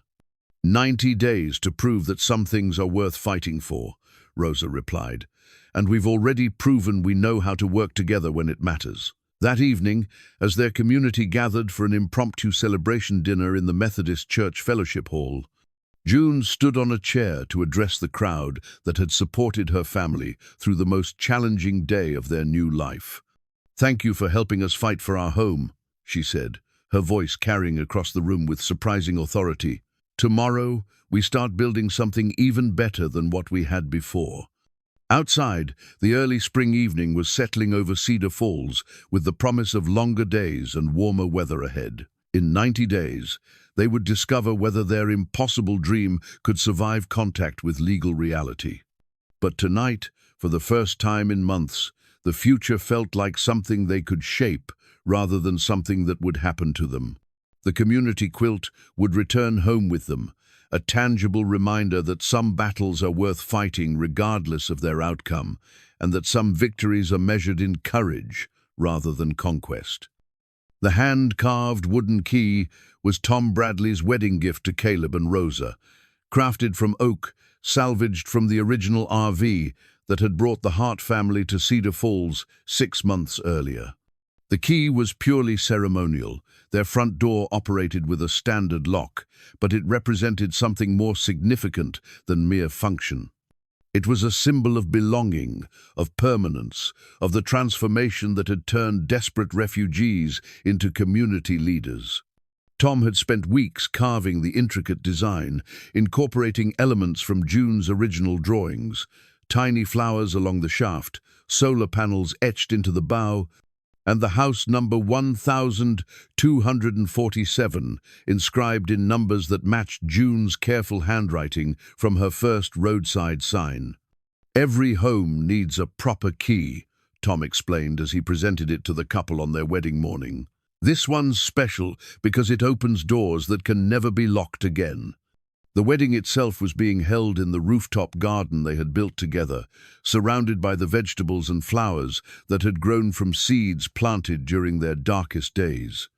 90 days to prove that some things are worth fighting for, Rosa replied, and we've already proven we know how to work together when it matters. That evening, as their community gathered for an impromptu celebration dinner in the Methodist Church Fellowship Hall, June stood on a chair to address the crowd that had supported her family through the most challenging day of their new life. Thank you for helping us fight for our home, she said, her voice carrying across the room with surprising authority. Tomorrow, we start building something even better than what we had before. Outside, the early spring evening was settling over Cedar Falls with the promise of longer days and warmer weather ahead. In 90 days, they would discover whether their impossible dream could survive contact with legal reality. But tonight, for the first time in months, the future felt like something they could shape rather than something that would happen to them. The community quilt would return home with them, a tangible reminder that some battles are worth fighting regardless of their outcome, and that some victories are measured in courage rather than conquest. The hand-carved wooden key was Tom Bradley's wedding gift to Caleb and Rosa, crafted from oak, salvaged from the original RV that had brought the Hart family to Cedar Falls 6 months earlier. The key was purely ceremonial. Their front door operated with a standard lock, but it represented something more significant than mere function. It was a symbol of belonging, of permanence, of the transformation that had turned desperate refugees into community leaders. Tom had spent weeks carving the intricate design, incorporating elements from June's original drawings, tiny flowers along the shaft, solar panels etched into the bow, and the house number 1247 inscribed in numbers that matched June's careful handwriting from her first roadside sign. Every home needs a proper key, Tom explained as he presented it to the couple on their wedding morning. This one's special because it opens doors that can never be locked again. The wedding itself was being held in the rooftop garden they had built together, surrounded by the vegetables and flowers that had grown from seeds planted during their darkest days.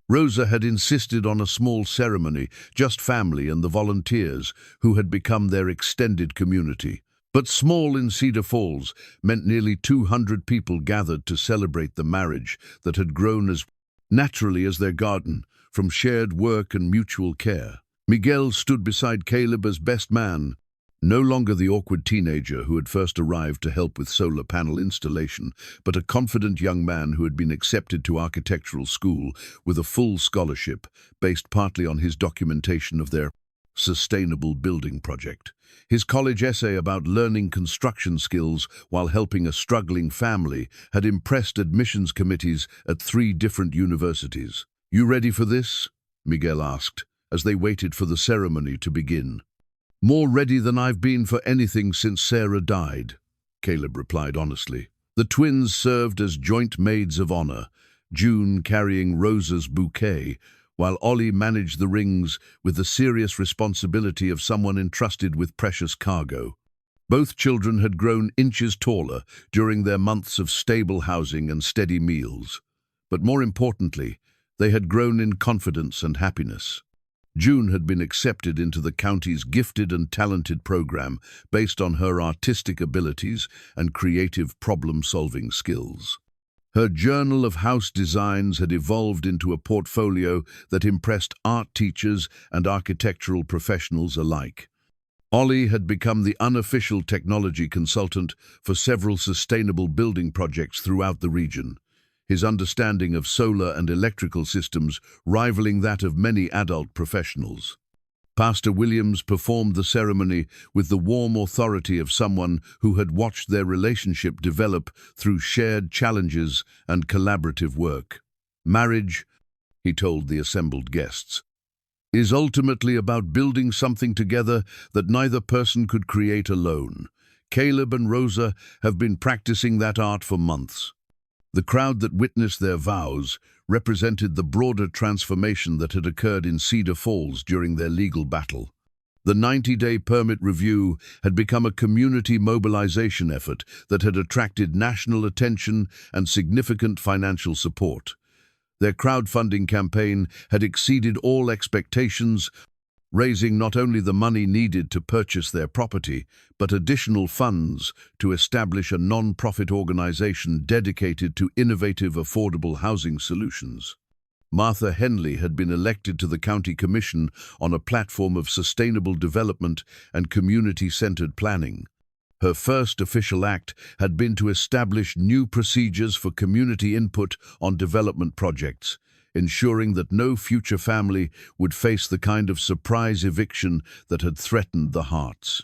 Rosa had insisted on a small ceremony, just family and the volunteers, who had become their extended community. But small in Cedar Falls meant nearly 200 people gathered to celebrate the marriage that had grown as naturally as their garden, from shared work and mutual care. Miguel stood beside Caleb as best man, no longer the awkward teenager who had first arrived to help with solar panel installation, but a confident young man who had been accepted to architectural school with a full scholarship based partly on his documentation of their sustainable building project. His college essay about learning construction skills while helping a struggling family had impressed admissions committees at 3 different universities. "You ready for this?" Miguel asked, as they waited for the ceremony to begin. "More ready than I've been for anything since Sarah died," Caleb replied honestly. The twins served as joint maids of honor, June carrying Rosa's bouquet, while Ollie managed the rings with the serious responsibility of someone entrusted with precious cargo. Both children had grown inches taller during their months of stable housing and steady meals. But more importantly, they had grown in confidence and happiness. June had been accepted into the county's gifted and talented program based on her artistic abilities and creative problem-solving skills. Her journal of house designs had evolved into a portfolio that impressed art teachers and architectural professionals alike. Ollie had become the unofficial technology consultant for several sustainable building projects throughout the region, his understanding of solar and electrical systems rivaling that of many adult professionals. Pastor Williams performed the ceremony with the warm authority of someone who had watched their relationship develop through shared challenges and collaborative work. Marriage, he told the assembled guests, is ultimately about building something together that neither person could create alone. Caleb and Rosa have been practicing that art for months. The crowd that witnessed their vows represented the broader transformation that had occurred in Cedar Falls during their legal battle. The 90-day permit review had become a community mobilization effort that had attracted national attention and significant financial support. Their crowdfunding campaign had exceeded all expectations, raising not only the money needed to purchase their property, but additional funds to establish a non-profit organization dedicated to innovative, affordable housing solutions. Martha Henley had been elected to the county commission on a platform of sustainable development and community-centered planning. Her first official act had been to establish new procedures for community input on development projects, ensuring that no future family would face the kind of surprise eviction that had threatened the Harts.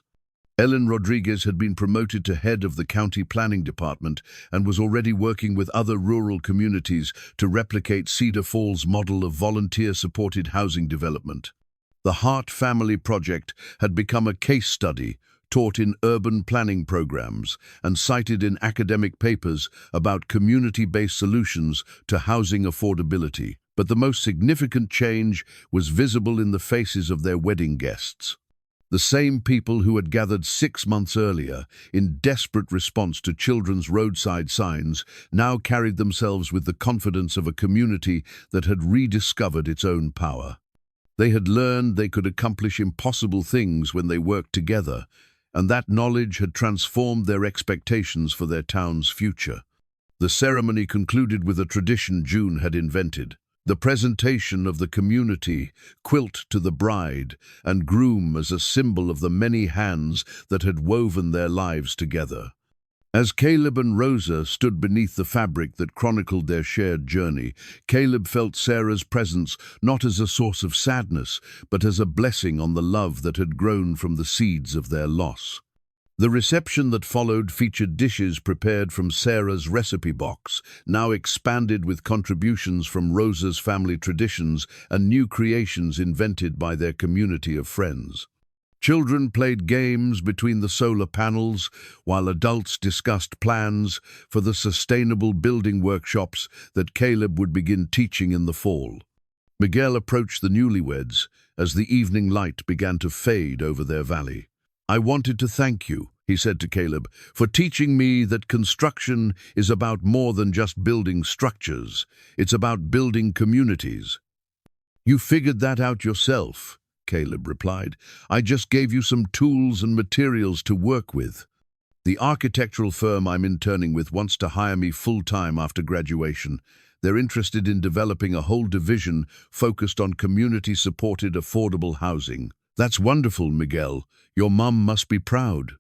Ellen Rodriguez had been promoted to head of the county planning department and was already working with other rural communities to replicate Cedar Falls' model of volunteer-supported housing development. The Hart Family Project had become a case study taught in urban planning programs and cited in academic papers about community-based solutions to housing affordability. But the most significant change was visible in the faces of their wedding guests. The same people who had gathered 6 months earlier in desperate response to children's roadside signs now carried themselves with the confidence of a community that had rediscovered its own power. They had learned they could accomplish impossible things when they worked together, and that knowledge had transformed their expectations for their town's future. The ceremony concluded with a tradition June had invented: the presentation of the community quilt to the bride and groom as a symbol of the many hands that had woven their lives together. As Caleb and Rosa stood beneath the fabric that chronicled their shared journey, Caleb felt Sarah's presence not as a source of sadness, but as a blessing on the love that had grown from the seeds of their loss. The reception that followed featured dishes prepared from Sarah's recipe box, now expanded with contributions from Rosa's family traditions and new creations invented by their community of friends. Children played games between the solar panels, while adults discussed plans for the sustainable building workshops that Caleb would begin teaching in the fall. Miguel approached the newlyweds as the evening light began to fade over their valley. "I wanted to thank you," he said to Caleb, "for teaching me that construction is about more than just building structures. It's about building communities." "You figured that out yourself," Caleb replied. "I just gave you some tools and materials to work with. The architectural firm I'm interning with wants to hire me full-time after graduation. They're interested in developing a whole division focused on community-supported affordable housing." "That's wonderful, Miguel. Your mum must be proud."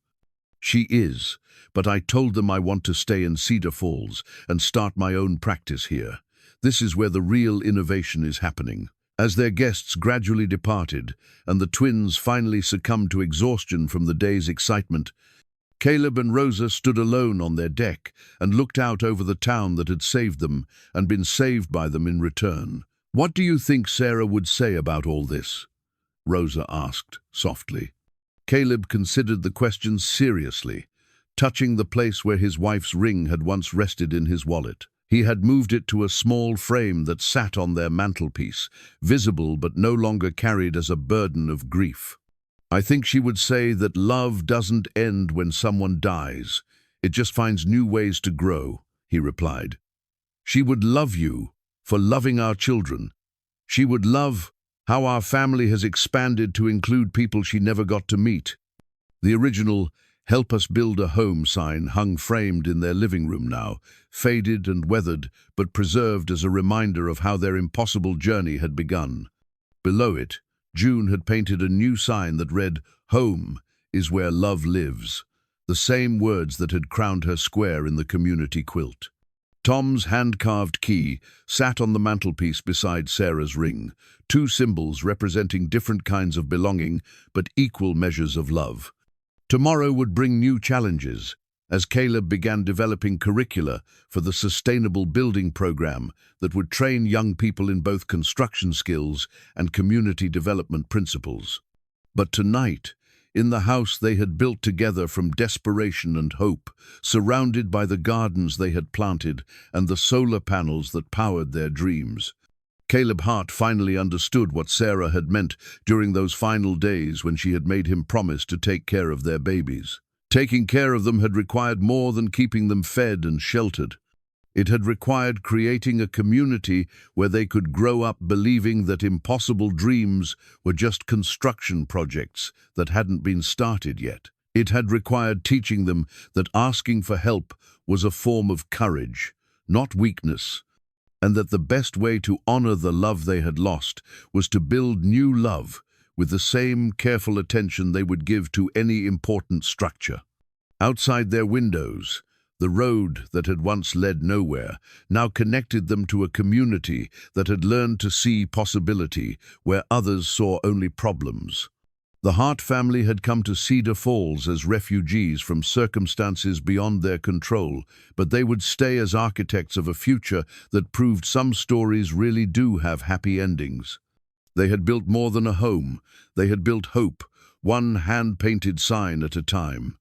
"She is, but I told them I want to stay in Cedar Falls and start my own practice here. This is where the real innovation is happening." As their guests gradually departed and the twins finally succumbed to exhaustion from the day's excitement, Caleb and Rosa stood alone on their deck and looked out over the town that had saved them and been saved by them in return. "What do you think Sarah would say about all this?" Rosa asked softly. Caleb considered the question seriously, touching the place where his wife's ring had once rested in his wallet. He had moved it to a small frame that sat on their mantelpiece, visible but no longer carried as a burden of grief. "I think she would say that love doesn't end when someone dies. It just finds new ways to grow," he replied. "She would love you for loving our children. She would love how our family has expanded to include people she never got to meet." The original "Help Us Build a Home" sign hung framed in their living room now, faded and weathered, but preserved as a reminder of how their impossible journey had begun. Below it, June had painted a new sign that read, "Home is where love lives," the same words that had crowned her square in the community quilt. Tom's hand-carved key sat on the mantelpiece beside Sarah's ring, two symbols representing different kinds of belonging but equal measures of love. Tomorrow would bring new challenges, as Caleb began developing curricula for the Sustainable Building program that would train young people in both construction skills and community development principles. But tonight, in the house they had built together from desperation and hope, surrounded by the gardens they had planted and the solar panels that powered their dreams, Caleb Hart finally understood what Sarah had meant during those final days when she had made him promise to take care of their babies. Taking care of them had required more than keeping them fed and sheltered. It had required creating a community where they could grow up believing that impossible dreams were just construction projects that hadn't been started yet. It had required teaching them that asking for help was a form of courage, not weakness, and that the best way to honor the love they had lost was to build new love with the same careful attention they would give to any important structure. Outside their windows, the road that had once led nowhere now connected them to a community that had learned to see possibility where others saw only problems. The Hart family had come to Cedar Falls as refugees from circumstances beyond their control, but they would stay as architects of a future that proved some stories really do have happy endings. They had built more than a home. They had built hope, one hand-painted sign at a time.